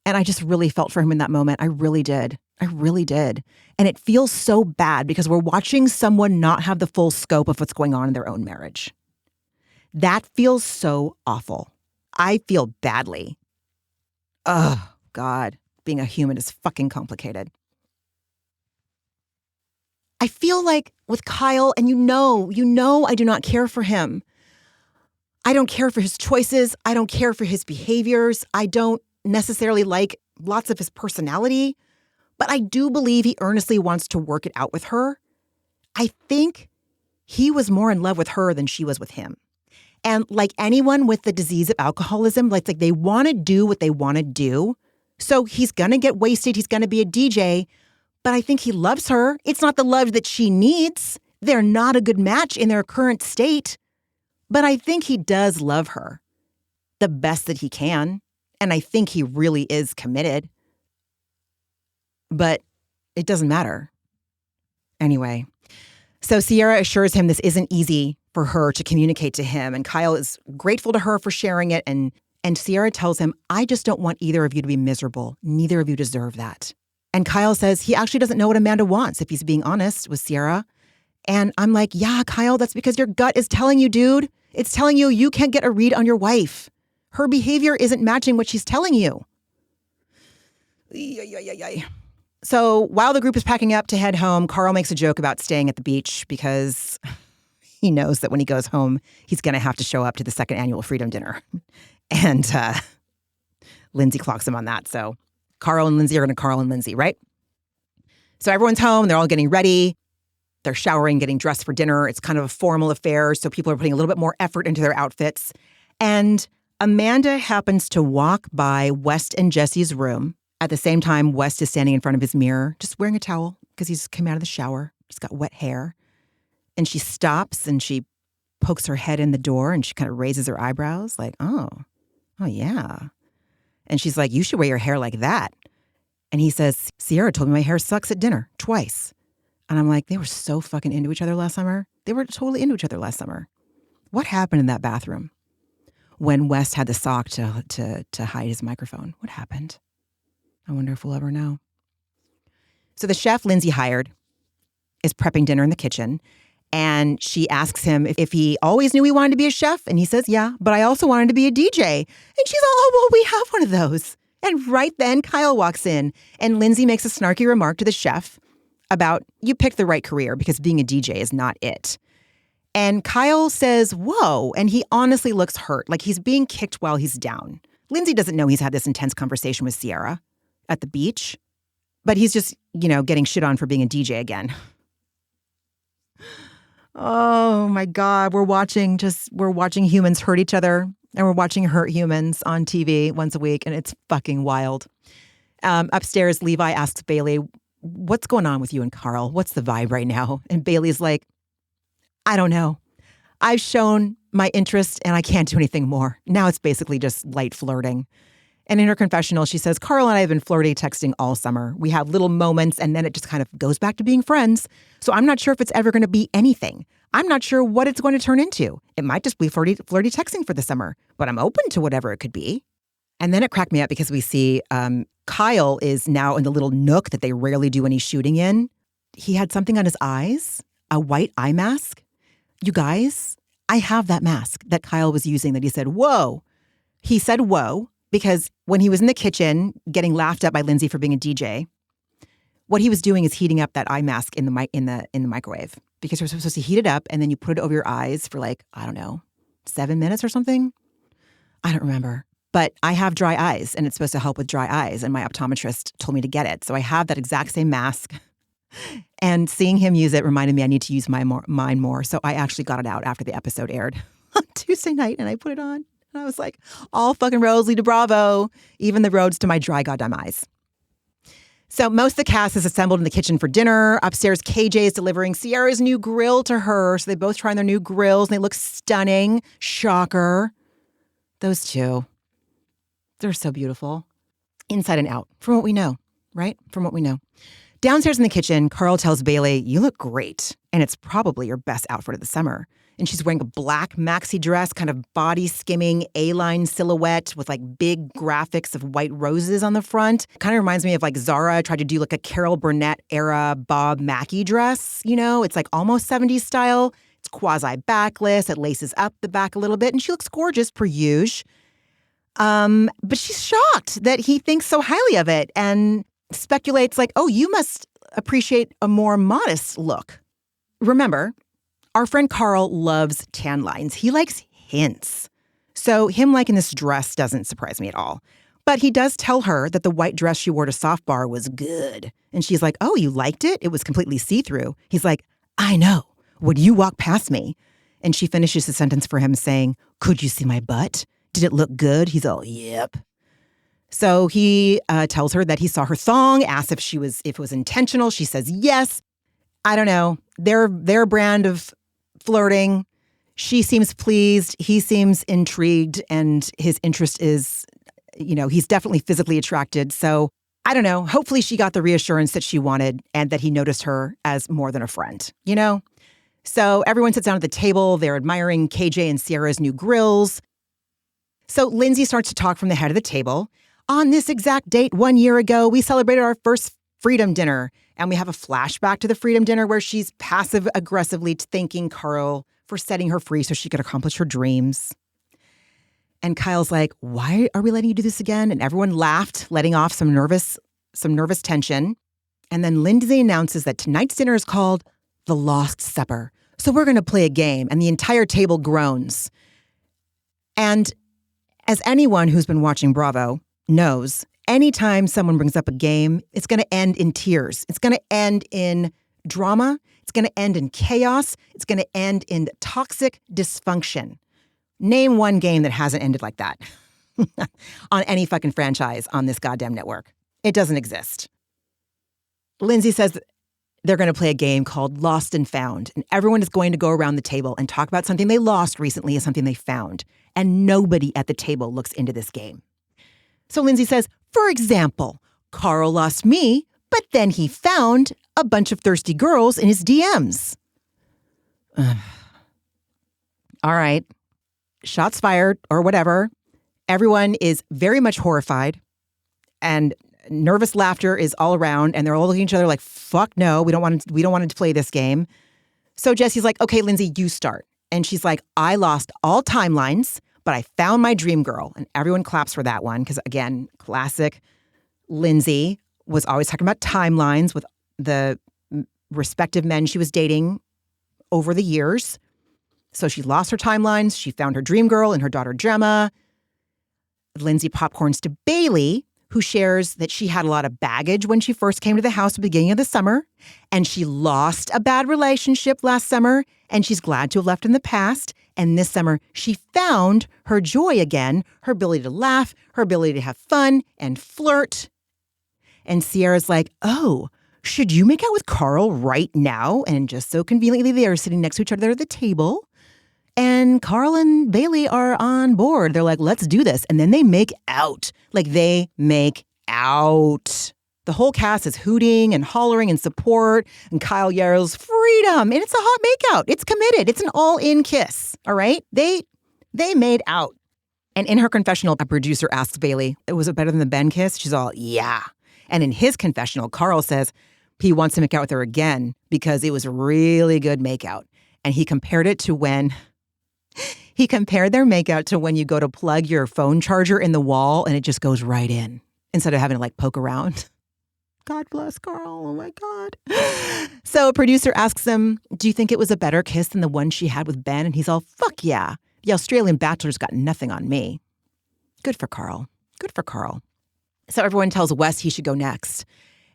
And I just really felt for him in that moment. I really did. I really did. And it feels so bad because we're watching someone not have the full scope of what's going on in their own marriage. That feels so awful. I feel badly. Oh, God. Being a human is fucking complicated. I feel like with Kyle, and you know I do not care for him. I don't care for his choices. I don't care for his behaviors. I don't necessarily like lots of his personality, but I do believe he earnestly wants to work it out with her. I think he was more in love with her than she was with him. And like anyone with the disease of alcoholism, like they want to do what they want to do. So he's going to get wasted. He's going to be a DJ. But I think he loves her. It's not the love that she needs. They're not a good match in their current state. But I think he does love her the best that he can. And I think he really is committed. But it doesn't matter. Anyway, so Sierra assures him this isn't easy for her to communicate to him. And Kyle is grateful to her for sharing it. And Sierra tells him, I just don't want either of you to be miserable. Neither of you deserve that. And Kyle says he actually doesn't know what Amanda wants, if he's being honest with Sierra. And I'm like, yeah, Kyle, that's because your gut is telling you, dude. It's telling you you can't get a read on your wife. Her behavior isn't matching what she's telling you. So while the group is packing up to head home, Carl makes a joke about staying at the beach because he knows that when he goes home, he's going to have to show up to the second annual Freedom Dinner. And Lindsay clocks him on that. So Carl and Lindsay are going to Carl and Lindsay, right? So everyone's home. They're all getting ready. They're showering, getting dressed for dinner. It's kind of a formal affair, so people are putting a little bit more effort into their outfits. And Amanda happens to walk by West and Jesse's room. At the same time, West is standing in front of his mirror, just wearing a towel because he's come out of the shower. He's got wet hair. And she stops and she pokes her head in the door and she kind of raises her eyebrows like, oh, yeah. And she's like, you should wear your hair like that. And he says, Sierra told me my hair sucks at dinner twice. And I'm like, they were so fucking into each other last summer. They were totally into each other last summer. What happened in that bathroom when West had the sock to hide his microphone? What happened? I wonder if we'll ever know. So the chef Lindsay hired is prepping dinner in the kitchen. And she asks him if he always knew he wanted to be a chef. And he says, yeah, but I also wanted to be a DJ. And she's all, oh, well, we have one of those. And right then Kyle walks in and Lindsay makes a snarky remark to the chef about, you picked the right career because being a DJ is not it. And Kyle says, whoa. And he honestly looks hurt, like he's being kicked while he's down. Lindsay doesn't know he's had this intense conversation with Sierra at the beach, but he's just, getting shit on for being a DJ again. Oh my God, we're watching humans hurt each other, and we're watching hurt humans on TV once a week, and it's fucking wild. Upstairs, Levi asks Bailey, what's going on with you and Carl? What's the vibe right now? And Bailey's like, I don't know. I've shown my interest and I can't do anything more. Now it's basically just light flirting. And in her confessional, she says, Carl and I have been flirty texting all summer. We have little moments and then it just kind of goes back to being friends. So I'm not sure if it's ever going to be anything. I'm not sure what it's going to turn into. It might just be flirty texting for the summer, but I'm open to whatever it could be. And then it cracked me up because we see Kyle is now in the little nook that they rarely do any shooting in. He had something on his eyes, a white eye mask. You guys, I have that mask that Kyle was using that he said, whoa. He said, whoa, because when he was in the kitchen getting laughed at by Lindsay for being a DJ, what he was doing is heating up that eye mask in the microwave because you're supposed to heat it up and then you put it over your eyes for 7 minutes or something. I don't remember. But I have dry eyes and it's supposed to help with dry eyes. And my optometrist told me to get it. So I have that exact same mask. And seeing him use it reminded me I need to use mine more. So I actually got it out after the episode aired on Tuesday night and I put it on. And I was like, all fucking roads lead to Bravo, even the roads to my dry goddamn eyes. So most of the cast is assembled in the kitchen for dinner. Upstairs, KJ is delivering Sierra's new grill to her. So they both try on their new grills and they look stunning. Shocker. Those two. They're so beautiful. inside and out, from what we know, right? From what we know. Downstairs in the kitchen, Carl tells Bailey, you look great, and it's probably your best outfit of the summer. And she's wearing a black maxi dress, kind of body skimming A-line silhouette with like big graphics of white roses on the front. Kind of reminds me of like Zara tried to do like a Carol Burnett era Bob Mackie dress. You know, it's like almost 70s style. It's quasi backless. It laces up the back a little bit, and she looks gorgeous per usual. But she's shocked that he thinks so highly of it and speculates like, oh, you must appreciate a more modest look. Remember, our friend Carl loves tan lines. He likes hints. So him liking this dress doesn't surprise me at all. But he does tell her that the white dress she wore to softbar was good. And she's like, oh, you liked it? It was completely see-through. He's like, I know. Would you walk past me? And she finishes the sentence for him saying, could you see my butt? Did it look good? He's all, yep. So he tells her that he saw her thong, asks if it was intentional. She says yes. I don't know. Their brand of flirting. She seems pleased. He seems intrigued, and his interest is, he's definitely physically attracted. So I don't know. Hopefully she got the reassurance that she wanted and that he noticed her as more than a friend, So everyone sits down at the table. They're admiring KJ and Sierra's new grills. So Lindsay starts to talk from the head of the table. On this exact date 1 year ago, we celebrated our first freedom dinner. And we have a flashback to the freedom dinner where she's passive-aggressively thanking Carl for setting her free so she could accomplish her dreams. And Kyle's like, why are we letting you do this again? And everyone laughed, letting off some nervous tension. And then Lindsay announces that tonight's dinner is called The Lost Supper. So we're going to play a game. And the entire table groans. And as anyone who's been watching Bravo knows, anytime someone brings up a game, it's going to end in tears. It's going to end in drama. It's going to end in chaos. It's going to end in toxic dysfunction. Name one game that hasn't ended like that on any fucking franchise on this goddamn network. It doesn't exist. Lindsay says they're going to play a game called Lost and Found, and everyone is going to go around the table and talk about something they lost recently and something they found. And nobody at the table looks into this game. So Lindsay says, for example, Carl lost me, but then he found a bunch of thirsty girls in his DMs. All right. Shots fired or whatever. Everyone is very much horrified, and nervous laughter is all around, and they're all looking at each other like, fuck no, we don't want to play this game. So Jesse's like, okay, Lindsay, you start. And she's like, I lost all timelines, but I found my dream girl. And everyone claps for that one because, again, classic. Lindsay was always talking about timelines with the respective men she was dating over the years. So she lost her timelines. She found her dream girl and her daughter Gemma. Lindsay popcorns to Bailey, who shares that she had a lot of baggage when she first came to the house at the beginning of the summer. And she lost a bad relationship last summer, and she's glad to have left in the past. And this summer, she found her joy again, her ability to laugh, her ability to have fun and flirt. And Sierra's like, oh, should you make out with Carl right now? And just so conveniently, they are sitting next to each other at the table. And Carl and Bailey are on board. They're like, let's do this. And then they make out. Like, they make out. The whole cast is hooting and hollering in support. And Kyle yells, freedom. And it's a hot makeout. It's committed. It's an all-in kiss. All right? They made out. And in her confessional, a producer asks Bailey, was it better than the Ben kiss? She's all, yeah. And in his confessional, Carl says he wants to make out with her again because it was a really good makeout. And he compared it to when... He compared their makeout to when you go to plug your phone charger in the wall and it just goes right in instead of having to like poke around. God bless Carl. Oh my God. So a producer asks him, do you think it was a better kiss than the one she had with Ben? And he's all, fuck yeah. The Australian bachelor's got nothing on me. Good for Carl. Good for Carl. So everyone tells Wes he should go next.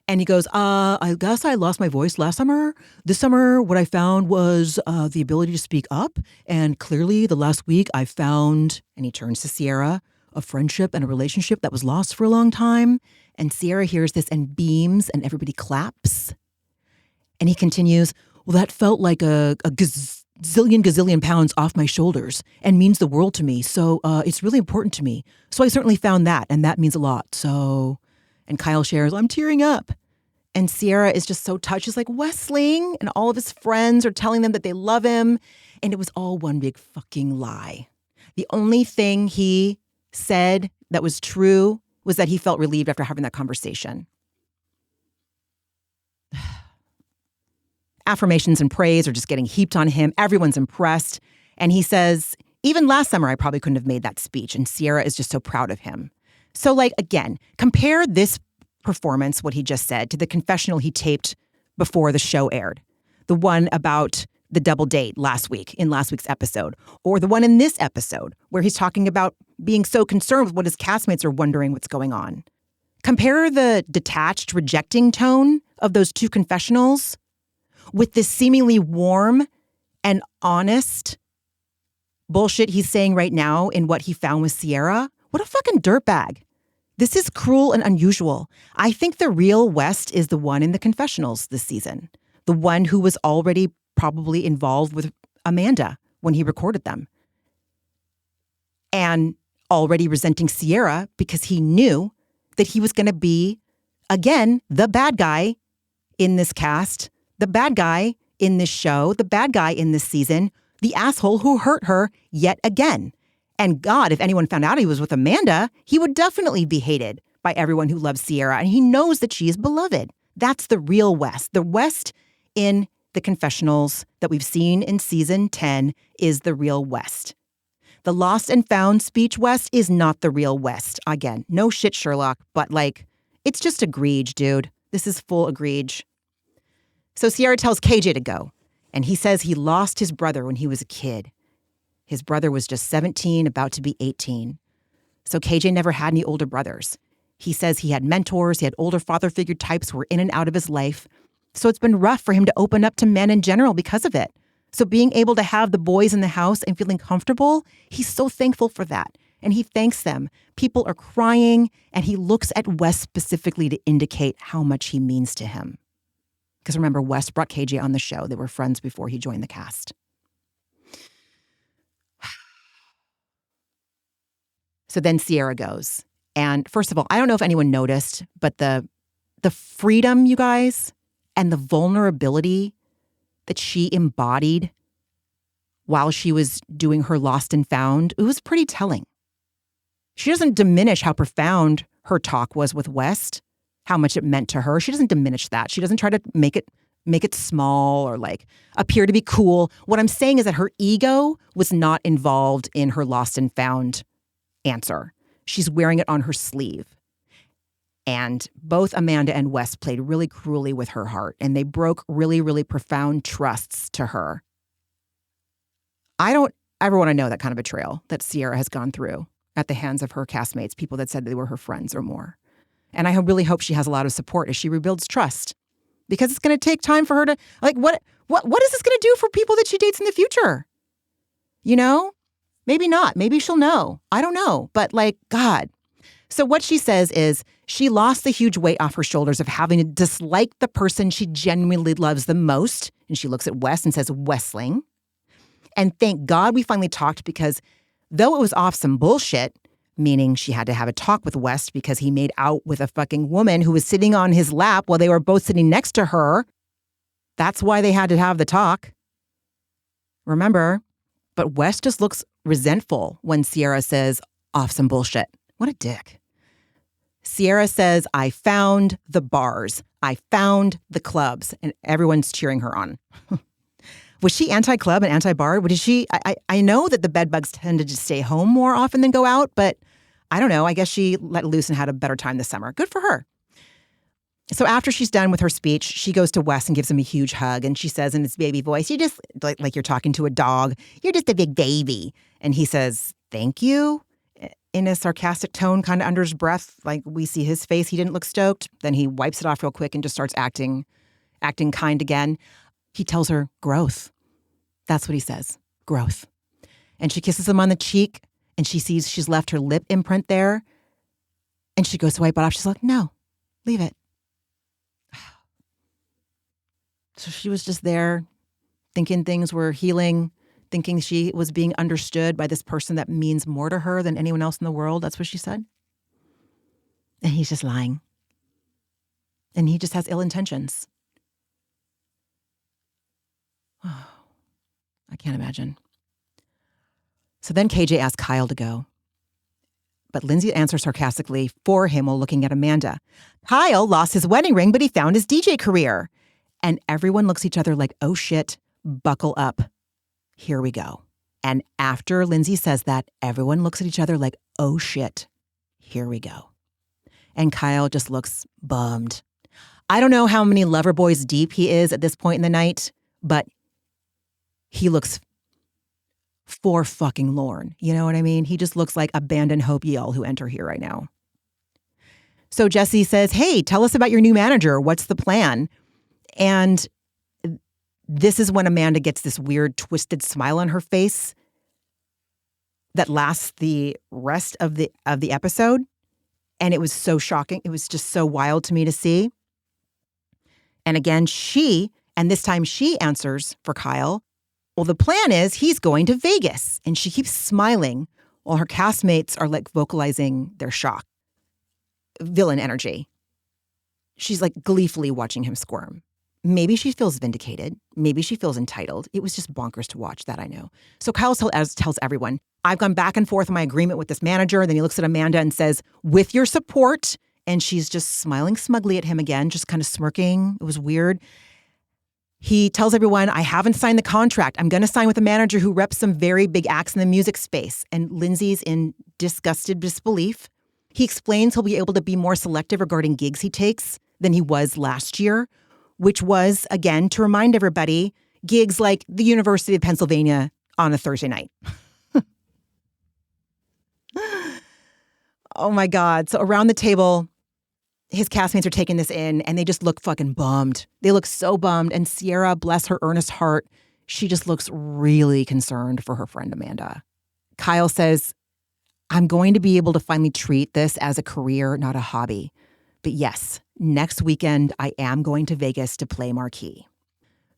And he goes, I guess I lost my voice last summer. This summer, what I found was the ability to speak up. And clearly the last week I found, and he turns to Sierra, a friendship and a relationship that was lost for a long time. And Sierra hears this and beams and everybody claps. And he continues, well, that felt like a gazillion pounds off my shoulders and means the world to me. So it's really important to me. So I certainly found that, and that means a lot. So And Kyle shares, I'm tearing up. And Sierra is just so touched. She's like, Westling, and all of his friends are telling them that they love him. And it was all one big fucking lie. The only thing he said that was true was that he felt relieved after having that conversation. Affirmations and praise are just getting heaped on him. Everyone's impressed. And he says, even last summer, I probably couldn't have made that speech. And Sierra is just so proud of him. So like, again, compare this performance, what he just said, to the confessional he taped before the show aired. The one about the double date last week, in last week's episode. Or the one in this episode, where he's talking about being so concerned with what his castmates are wondering what's going on. Compare the detached, rejecting tone of those two confessionals with this seemingly warm and honest bullshit he's saying right now in what he found with Sierra. What a fucking dirtbag. This is cruel and unusual. I think the real West is the one in the confessionals this season. The one who was already probably involved with Amanda when he recorded them. And already resenting Sierra because he knew that he was going to be, again, the bad guy in this cast, the bad guy in this show, the bad guy in this season, the asshole who hurt her yet again. And God, if anyone found out he was with Amanda, he would definitely be hated by everyone who loves Sierra. And he knows that she is beloved. That's the real West. The West in the confessionals that we've seen in season 10 is the real West. The lost and found speech West is not the real West. Again, no shit, Sherlock, but like, it's just egregious, dude. This is full egregious. So Sierra tells KJ to go, and he says he lost his brother when he was a kid. His brother was just 17, about to be 18. So KJ never had any older brothers. He says he had mentors, he had older father figure types who were in and out of his life. So it's been rough for him to open up to men in general because of it. So being able to have the boys in the house and feeling comfortable, he's so thankful for that. And he thanks them. People are crying, and he looks at Wes specifically to indicate how much he means to him. Because remember, Wes brought KJ on the show. They were friends before he joined the cast. So then Sierra goes. And first of all, I don't know if anyone noticed, but the freedom, you guys, and the vulnerability that she embodied while she was doing her lost and found, it was pretty telling. She doesn't diminish how profound her talk was with West, how much it meant to her. She doesn't diminish that. She doesn't try to make it small or like appear to be cool. What I'm saying is that her ego was not involved in her lost and found answer. She's wearing it on her sleeve. And both Amanda and Wes played really cruelly with her heart, and they broke really, really profound trusts to her. I don't ever want to know that kind of betrayal that Sierra has gone through at the hands of her castmates, people that said they were her friends or more. And I really hope she has a lot of support as she rebuilds trust, because it's going to take time for her to, like, what is this going to do for people that she dates in the future? You know, maybe not. Maybe she'll know. I don't know. But like, God. So what she says is she lost the huge weight off her shoulders of having to dislike the person she genuinely loves the most. And she looks at Wes and says, Westling. And thank God we finally talked, because though it was off some bullshit, meaning she had to have a talk with West because he made out with a fucking woman who was sitting on his lap while they were both sitting next to her. That's why they had to have the talk. Remember? But West just looks resentful when Sierra says, off some bullshit. What a dick. Sierra says, I found the bars. I found the clubs. And everyone's cheering her on. Was she anti-club and anti-bar? Did she? I know that the bedbugs tend to just stay home more often than go out, but I don't know. I guess she let loose and had a better time this summer. Good for her. So after she's done with her speech, she goes to Wes and gives him a huge hug. And she says in his baby voice, you just, like you're talking to a dog, you're just a big baby. And he says, thank you, in a sarcastic tone, kind of under his breath. Like we see his face. He didn't look stoked. Then he wipes it off real quick and just starts acting kind again. He tells her growth. That's what he says. Growth. And she kisses him on the cheek, and she sees she's left her lip imprint there. And she goes to wipe it off. She's like, no, leave it. So she was just there thinking things were healing, thinking she was being understood by this person that means more to her than anyone else in the world. That's what she said. And he's just lying. And he just has ill intentions. I can't imagine. So then KJ asks Kyle to go. But Lindsay answers sarcastically for him while looking at Amanda. Kyle lost his wedding ring, but he found his DJ career. And everyone looks at each other like, oh shit, buckle up. Here we go. And after Lindsay says that, everyone looks at each other like, oh shit, here we go. And Kyle just looks bummed. I don't know how many lover boys deep he is at this point in the night, but he looks forlorn. You know what I mean? He just looks like abandoned hope y'all who enter here right now. So Jesse says, hey, tell us about your new manager. What's the plan? And this is when Amanda gets this weird twisted smile on her face that lasts the rest of the episode. And it was so shocking. It was just so wild to me to see. And again, this time she answers for Kyle. Well, the plan is he's going to Vegas. And she keeps smiling while her castmates are like vocalizing their shock. Villain energy. She's like gleefully watching him squirm. Maybe she feels vindicated. Maybe she feels entitled. It was just bonkers to watch, that I know. So Kyle tells everyone, I've gone back and forth in my agreement with this manager. Then he looks at Amanda and says, with your support. And she's just smiling smugly at him again, just kind of smirking. It was weird. He tells everyone, I haven't signed the contract. I'm going to sign with a manager who reps some very big acts in the music space. And Lindsay's in disgusted disbelief. He explains he'll be able to be more selective regarding gigs he takes than he was last year, which was, again, to remind everybody, gigs like the University of Pennsylvania on a Thursday night. Oh, my God. So around the table, his castmates are taking this in, and they just look fucking bummed. They look so bummed. And Sierra, bless her earnest heart, she just looks really concerned for her friend Amanda. Kyle says, I'm going to be able to finally treat this as a career, not a hobby. But yes, next weekend, I am going to Vegas to play marquee.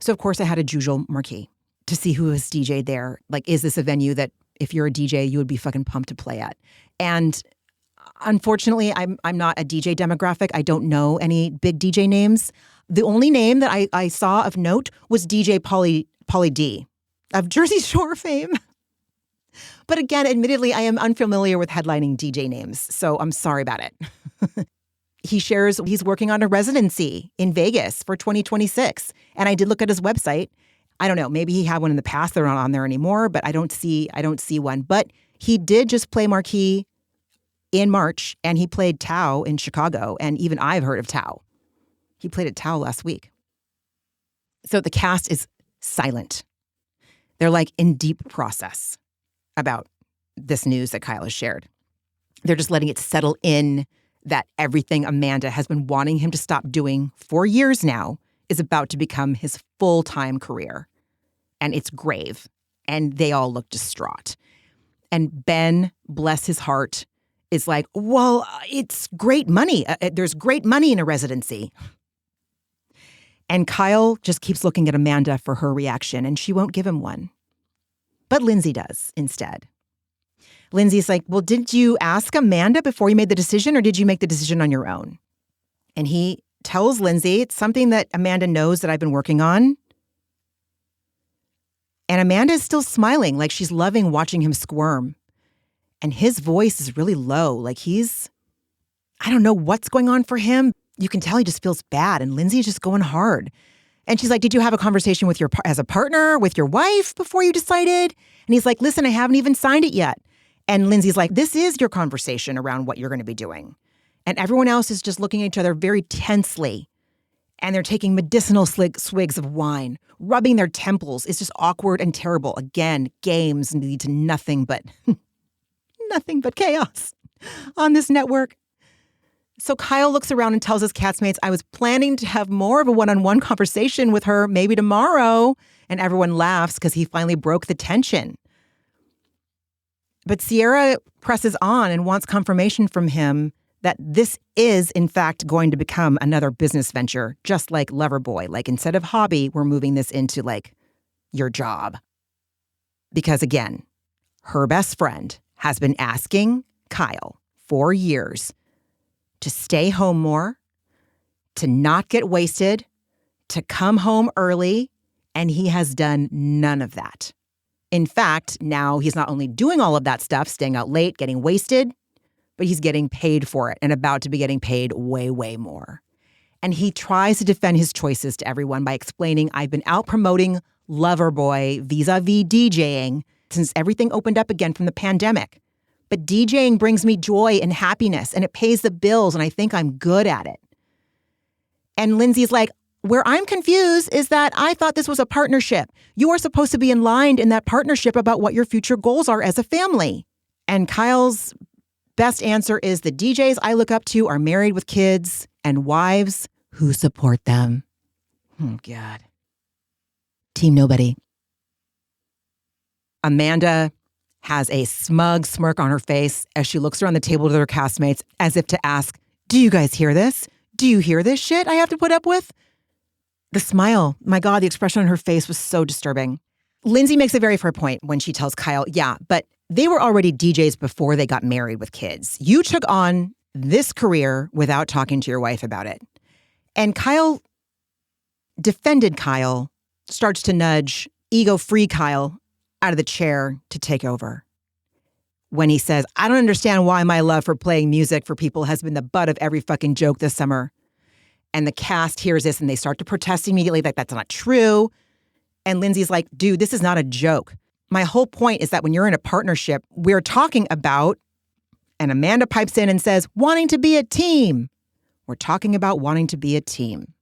So, of course, I had a Jujel marquee to see who was DJ'd there. Like, is this a venue that if you're a DJ, you would be fucking pumped to play at? And unfortunately, I'm not a DJ demographic. I don't know any big DJ names. The only name that I saw of note was DJ Pauly D of Jersey Shore fame. But again, admittedly, I am unfamiliar with headlining DJ names, so I'm sorry about it. He shares he's working on a residency in Vegas for 2026. And I did look at his website. I don't know, maybe he had one in the past. They're not on there anymore, but I don't see one. But he did just play marquee in March, and he played Tao in Chicago. And even I've heard of Tao. He played at Tao last week. So the cast is silent. They're like in deep process about this news that Kyle has shared. They're just letting it settle in that everything Amanda has been wanting him to stop doing for years now is about to become his full-time career. And it's grave. And they all look distraught. And Ben, bless his heart, is like, well, it's great money. There's great money in a residency. And Kyle just keeps looking at Amanda for her reaction, and she won't give him one. But Lindsay does instead. Lindsay's like, well, didn't you ask Amanda before you made the decision, or did you make the decision on your own? And he tells Lindsay, it's something that Amanda knows that I've been working on. And Amanda's still smiling, like she's loving watching him squirm. And his voice is really low, like I don't know what's going on for him. You can tell he just feels bad, and Lindsay's just going hard. And she's like, did you have a conversation with as a partner, with your wife before you decided? And he's like, listen, I haven't even signed it yet. And Lindsay's like, this is your conversation around what you're going to be doing. And everyone else is just looking at each other very tensely. And they're taking medicinal swigs of wine, rubbing their temples. It's just awkward and terrible. Again, games lead to nothing but chaos on this network. So Kyle looks around and tells his castmates, I was planning to have more of a one-on-one conversation with her maybe tomorrow. And everyone laughs because he finally broke the tension. But Sierra presses on and wants confirmation from him that this is, in fact, going to become another business venture, just like Loverboy. Like, instead of hobby, we're moving this into, like, your job. Because, again, her best friend has been asking Kyle for years to stay home more to not get wasted, to come home early, and he has done none of that. In fact, now he's not only doing all of that stuff, staying out late, getting wasted, but he's getting paid for it and about to be getting paid way, way more. And he tries to defend his choices to everyone by explaining, I've been out promoting Loverboy vis-a-vis DJing since everything opened up again from the pandemic. But DJing brings me joy and happiness, and it pays the bills, and I think I'm good at it. And Lindsay's like, where I'm confused is that I thought this was a partnership. You are supposed to be aligned in that partnership about what your future goals are as a family. And Kyle's best answer is the DJs I look up to are married with kids and wives who support them. Oh, God. Team nobody. Amanda has a smug smirk on her face as she looks around the table to their castmates as if to ask, do you guys hear this? Do you hear this shit I have to put up with? The smile, my God, the expression on her face was so disturbing. Lindsay makes a very fair point when she tells Kyle, yeah, but they were already DJs before they got married with kids. You took on this career without talking to your wife about it. And Kyle, defended Kyle, starts to nudge ego-free Kyle out of the chair to take over. When he says, I don't understand why my love for playing music for people has been the butt of every fucking joke this summer. And the cast hears this and they start to protest immediately, like that's not true. And Lindsay's like, dude, this is not a joke. My whole point is that when you're in a partnership, we're talking about, and Amanda pipes in and says, wanting to be a team. We're talking about wanting to be a team.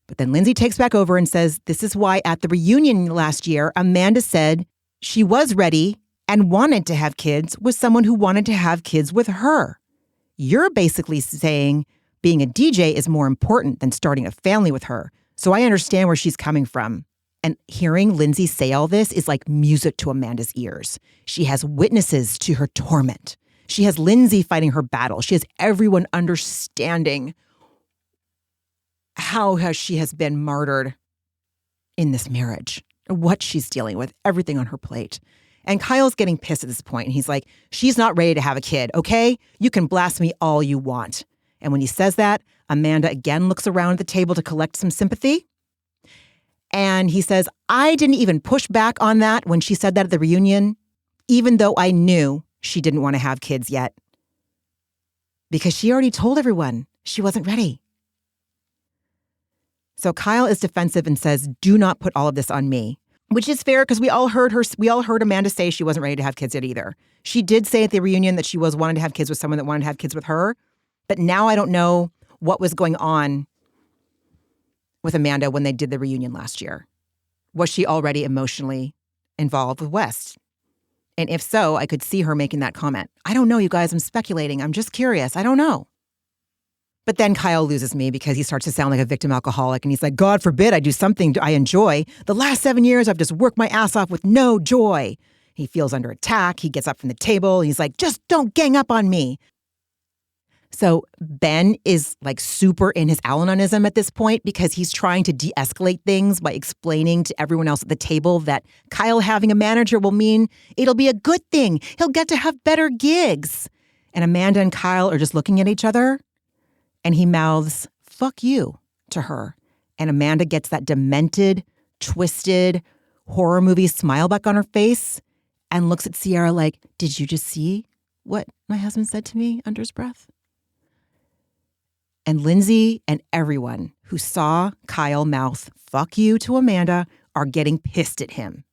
But then Lindsay takes back over and says, this is why at the reunion last year, Amanda said she was ready and wanted to have kids with someone who wanted to have kids with her. You're basically saying being a DJ is more important than starting a family with her. So I understand where she's coming from. And hearing Lindsay say all this is like music to Amanda's ears. She has witnesses to her torment. She has Lindsay fighting her battle. She has everyone understanding how she has been martyred in this marriage, what she's dealing with, everything on her plate. And Kyle's getting pissed at this point. And he's like, she's not ready to have a kid, okay? You can blast me all you want. And when he says that, Amanda again looks around the table to collect some sympathy. And he says, I didn't even push back on that when she said that at the reunion, even though I knew she didn't want to have kids yet. Because she already told everyone she wasn't ready. So Kyle is defensive and says, do not put all of this on me, which is fair because we all heard Amanda say she wasn't ready to have kids yet either. She did say at the reunion that she was wanting to have kids with someone that wanted to have kids with her. But now I don't know what was going on with Amanda when they did the reunion last year. Was she already emotionally involved with West? And if so, I could see her making that comment. I don't know, you guys. I'm speculating. I'm just curious. I don't know. But then Kyle loses me because he starts to sound like a victim alcoholic. And he's like, God forbid I do something I enjoy. The last 7 years, I've just worked my ass off with no joy. He feels under attack. He gets up from the table. He's like, just don't gang up on me. So Ben is like super in his Al-Anonism at this point because he's trying to de-escalate things by explaining to everyone else at the table that Kyle having a manager will mean it'll be a good thing. He'll get to have better gigs. And Amanda and Kyle are just looking at each other and he mouths, fuck you, to her. And Amanda gets that demented, twisted, horror movie smile back on her face and looks at Sierra like, did you just see what my husband said to me under his breath? And Lindsay and everyone who saw Kyle mouth fuck you to Amanda are getting pissed at him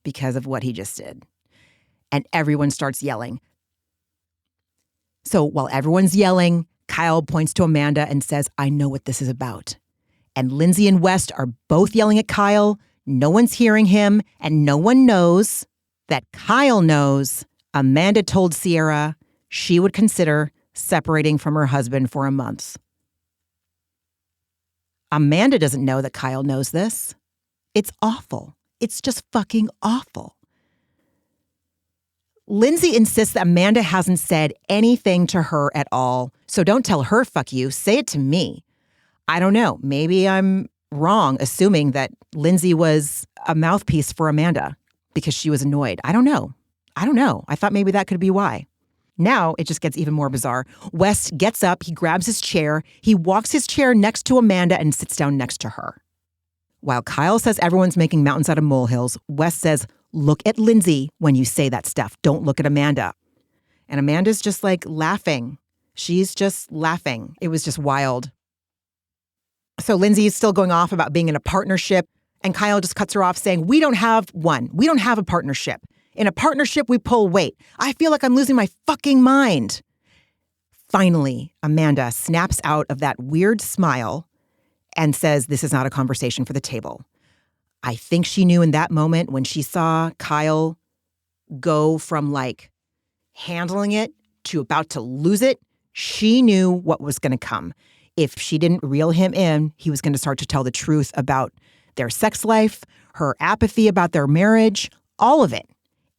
because of what he just did. And everyone starts yelling. So while everyone's yelling, Kyle points to Amanda and says, I know what this is about. And Lindsay and West are both yelling at Kyle. No one's hearing him. And no one knows that Kyle knows Amanda told Sierra she would consider separating from her husband for a month. Amanda doesn't know that Kyle knows this. It's awful. It's just fucking awful. Lindsay insists that Amanda hasn't said anything to her at all. So don't tell her fuck you. Say it to me. I don't know. Maybe I'm wrong assuming that Lindsay was a mouthpiece for Amanda because she was annoyed. I don't know. I thought maybe that could be why. Now it just gets even more bizarre. West gets up, he grabs his chair, he walks his chair next to Amanda and sits down next to her. While Kyle says everyone's making mountains out of molehills, West says, look at Lindsay when you say that stuff. Don't look at Amanda. And Amanda's just like laughing. She's just laughing. It was just wild. So Lindsay is still going off about being in a partnership. And Kyle just cuts her off saying, we don't have one. We don't have a partnership. In a partnership, we pull weight. I feel like I'm losing my fucking mind. Finally, Amanda snaps out of that weird smile and says, this is not a conversation for the table. I think she knew in that moment when she saw Kyle go from like handling it to about to lose it, she knew what was going to come. If she didn't reel him in, he was going to start to tell the truth about their sex life, her apathy about their marriage, all of it.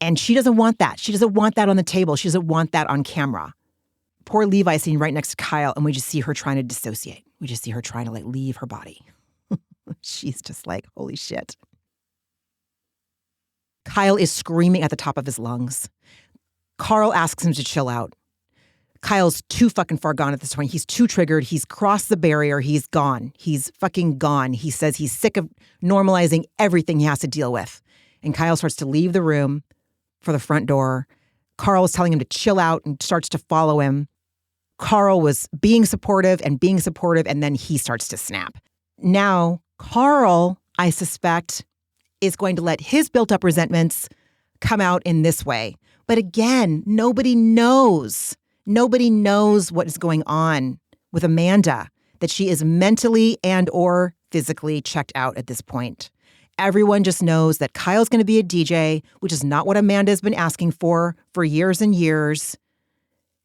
And she doesn't want that. She doesn't want that on the table. She doesn't want that on camera. Poor Levi sitting right next to Kyle, and we just see her trying to dissociate. We just see her trying to like leave her body. She's just like, holy shit. Kyle is screaming at the top of his lungs. Carl asks him to chill out. Kyle's too fucking far gone at this point. He's too triggered. He's crossed the barrier. He's gone. He's fucking gone. He says he's sick of normalizing everything he has to deal with. And Kyle starts to leave the room for the front door. Carl is telling him to chill out and starts to follow him. Carl was being supportive, and then he starts to snap. Now, Carl, I suspect, is going to let his built-up resentments come out in this way. But again, nobody knows. Nobody knows what is going on with Amanda, that she is mentally and or physically checked out at this point. Everyone just knows that Kyle's going to be a DJ, which is not what Amanda's been asking for years and years,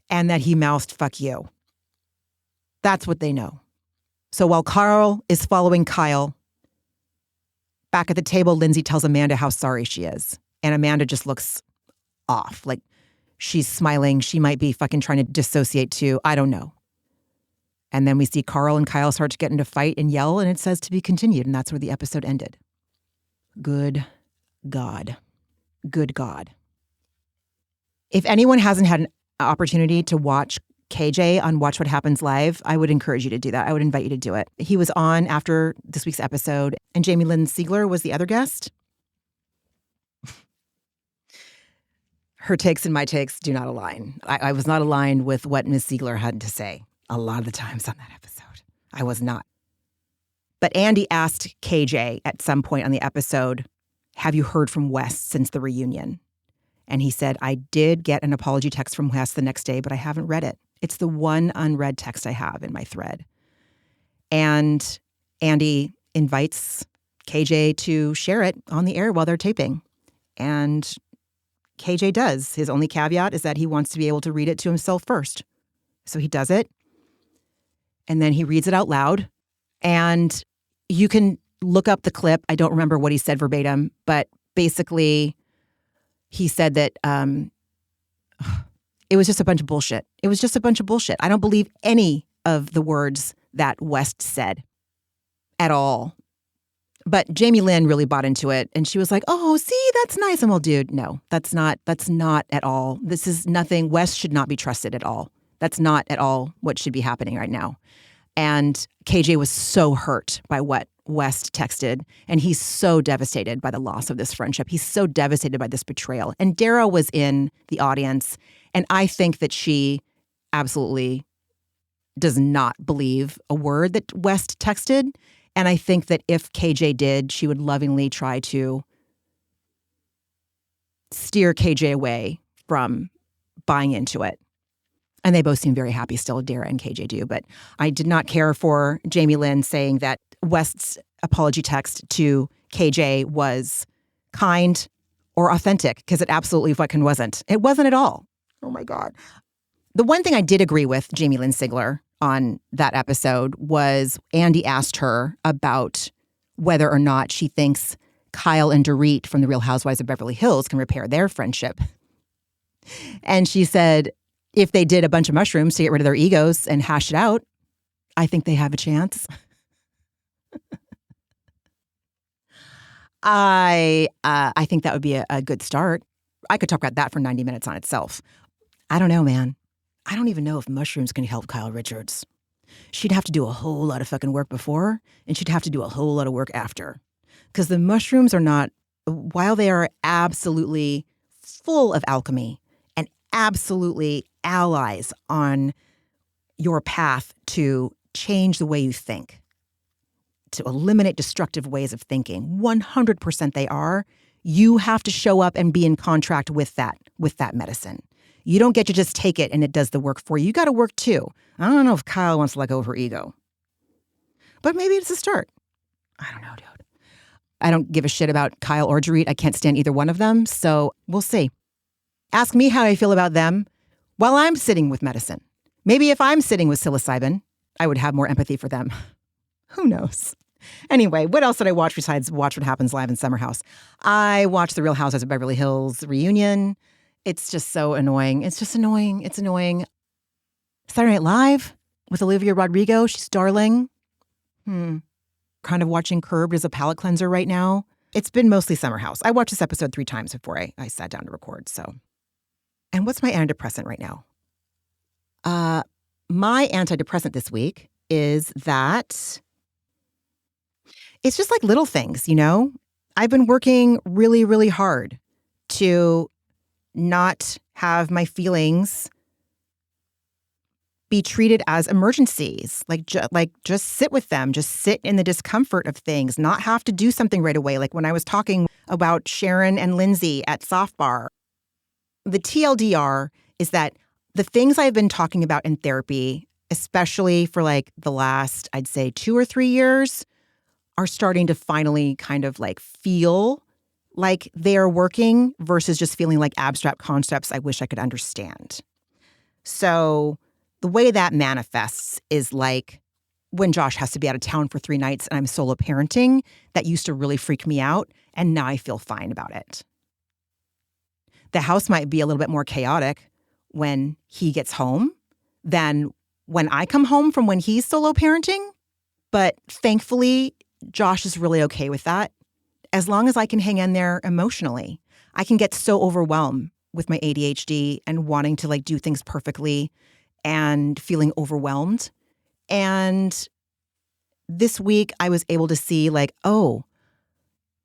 and that he mouthed, fuck you. That's what they know. So while Carl is following Kyle, back at the table, Lindsay tells Amanda how sorry she is. And Amanda just looks off, like she's smiling. She might be fucking trying to dissociate too. I don't know. And then we see Carl and Kyle start to get into fight and yell, and it says to be continued. And that's where the episode ended. Good God. Good God. If anyone hasn't had an opportunity to watch KJ on Watch What Happens Live, I would encourage you to do that. I would invite you to do it. He was on after this week's episode, and Jamie Lynn Sigler was the other guest. Her takes and my takes do not align. I was not aligned with what Ms. Sigler had to say a lot of the times on that episode. I was not. But Andy asked KJ at some point on the episode, have you heard from West since the reunion? And he said, I did get an apology text from West the next day, but I haven't read it. It's the one unread text I have in my thread. And Andy invites KJ to share it on the air while they're taping. And KJ does. His only caveat is that he wants to be able to read it to himself first. So he does it. And then he reads it out loud. And you can look up the clip. I don't remember what he said verbatim, but basically he said that it was just a bunch of bullshit. It was just a bunch of bullshit. I don't believe any of the words that West said at all. But Jamie Lynn really bought into it, and she was like, oh, see, that's nice. And well, dude, no, that's not at all. This is nothing. West should not be trusted at all. That's not at all what should be happening right now. And KJ was so hurt by what West texted, and he's so devastated by the loss of this friendship. He's so devastated by this betrayal. And Dara was in the audience, and I think that she absolutely does not believe a word that West texted. And I think that if KJ did, she would lovingly try to steer KJ away from buying into it. And they both seem very happy still, Dara and KJ do. But I did not care for Jamie Lynn saying that West's apology text to KJ was kind or authentic, because it absolutely fucking wasn't. It wasn't at all. Oh, my God. The one thing I did agree with Jamie Lynn Sigler on that episode was Andy asked her about whether or not she thinks Kyle and Dorit from The Real Housewives of Beverly Hills can repair their friendship. And she said, if they did a bunch of mushrooms to get rid of their egos and hash it out, I think they have a chance. I think that would be a good start. I could talk about that for 90 minutes on itself. I don't know, man. I don't even know if mushrooms can help Kyle Richards. She'd have to do a whole lot of fucking work before, and she'd have to do a whole lot of work after. Because the mushrooms are not, while they are absolutely full of alchemy and absolutely allies on your path to change the way you think, to eliminate destructive ways of thinking, 100% they are. You have to show up and be in contract with that medicine. You don't get to just take it and it does the work for you. You got to work too. I don't know if Kyle wants to let go of her ego. But maybe it's a start. I don't know, dude. I don't give a shit about Kyle or Dorit. I can't stand either one of them. So we'll see. Ask me how I feel about them while I'm sitting with medicine. Maybe if I'm sitting with psilocybin, I would have more empathy for them. Who knows? Anyway, what else did I watch besides watch What Happens Live in Summer House? I watched The Real Housewives of Beverly Hills reunion. It's just so annoying. It's just annoying. It's annoying. Saturday Night Live with Olivia Rodrigo. She's darling. Kind of watching Curbed as a palate cleanser right now. It's been mostly Summer House. I watched this episode 3 times before I sat down to record. So, and what's my antidepressant right now? My antidepressant this week is that it's just like little things, you know? I've been working really, really hard to not have my feelings be treated as emergencies. Like just sit with them, just sit in the discomfort of things, not have to do something right away. Like when I was talking about Sharon and Lindsay at Soft Bar, the TLDR is that the things I've been talking about in therapy, especially for like the last, I'd say 2 or 3 years, are starting to finally kind of like feel like they are working versus just feeling like abstract concepts I wish I could understand. So the way that manifests is like when Josh has to be out of town for 3 nights and I'm solo parenting, that used to really freak me out. And now I feel fine about it. The house might be a little bit more chaotic when he gets home than when I come home from when he's solo parenting. But thankfully, Josh is really okay with that. As long as I can hang in there emotionally. I can get so overwhelmed with my ADHD and wanting to like do things perfectly and feeling overwhelmed. And this week I was able to see like, oh,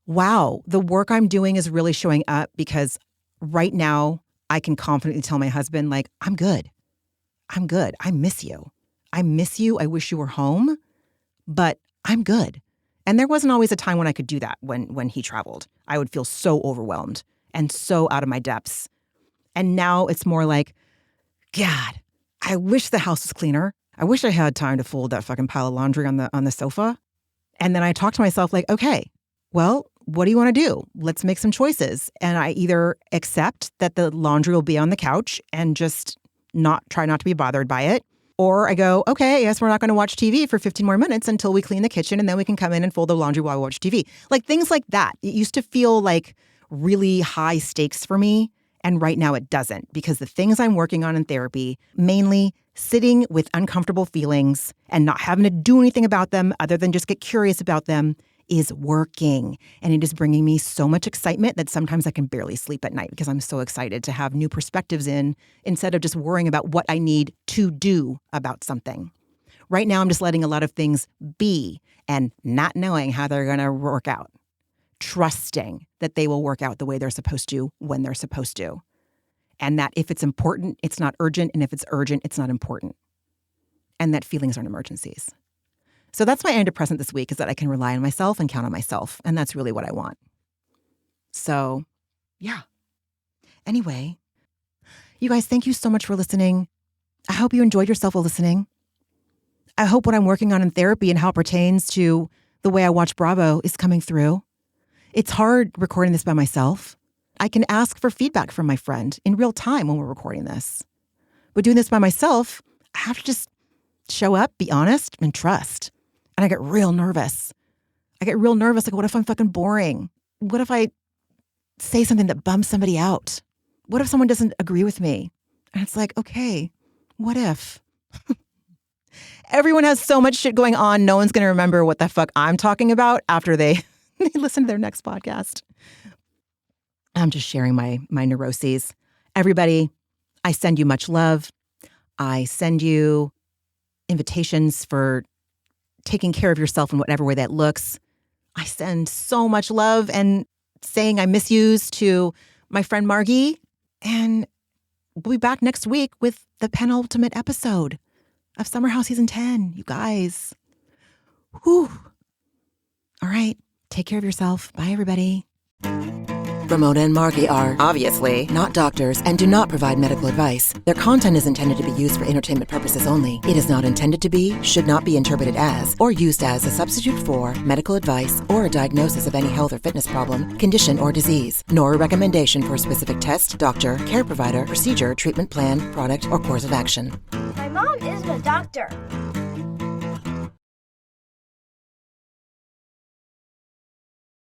wow, the work I'm doing is really showing up because right now I can confidently tell my husband, like, I'm good. I'm good. I miss you. I miss you. I wish you were home, but I'm good. And there wasn't always a time when I could do that when he traveled. I would feel so overwhelmed and so out of my depths. And now it's more like, God, I wish the house was cleaner. I wish I had time to fold that fucking pile of laundry on the sofa. And then I talk to myself like, okay, well, what do you want to do? Let's make some choices. And I either accept that the laundry will be on the couch and just try not to be bothered by it. Or I go, okay, I guess we're not going to watch TV for 15 more minutes until we clean the kitchen and then we can come in and fold the laundry while we watch TV. Like things like that. It used to feel like really high stakes for me. And right now it doesn't, because the things I'm working on in therapy, mainly sitting with uncomfortable feelings and not having to do anything about them other than just get curious about them, is working. And it is bringing me so much excitement that sometimes I can barely sleep at night because I'm so excited to have new perspectives instead of just worrying about what I need to do about something. Right now, I'm just letting a lot of things be and not knowing how they're going to work out. Trusting that they will work out the way they're supposed to when they're supposed to. And that if it's important, it's not urgent. And if it's urgent, it's not important. And that feelings aren't emergencies. So that's my antidepressant this week, is that I can rely on myself and count on myself. And that's really what I want. So, yeah. Anyway, you guys, thank you so much for listening. I hope you enjoyed yourself while listening. I hope what I'm working on in therapy and how it pertains to the way I watch Bravo is coming through. It's hard recording this by myself. I can ask for feedback from my friend in real time when we're recording this. But doing this by myself, I have to just show up, be honest, and trust. And I get real nervous. Like, what if I'm fucking boring? What if I say something that bums somebody out? What if someone doesn't agree with me? And it's like, okay, what if? Everyone has so much shit going on. No one's going to remember what the fuck I'm talking about after they listen to their next podcast. I'm just sharing my neuroses. Everybody, I send you much love. I send you invitations for taking care of yourself in whatever way that looks. I send so much love and saying I miss yous to my friend Margie. And we'll be back next week with the penultimate episode of Summer House Season 10. You guys. Whew. All right. Take care of yourself. Bye, everybody. Ramona and Margie are, obviously, not doctors and do not provide medical advice. Their content is intended to be used for entertainment purposes only. It is not intended to be, should not be interpreted as, or used as a substitute for medical advice or a diagnosis of any health or fitness problem, condition, or disease, nor a recommendation for a specific test, doctor, care provider, procedure, treatment plan, product, or course of action. My mom isn't a doctor.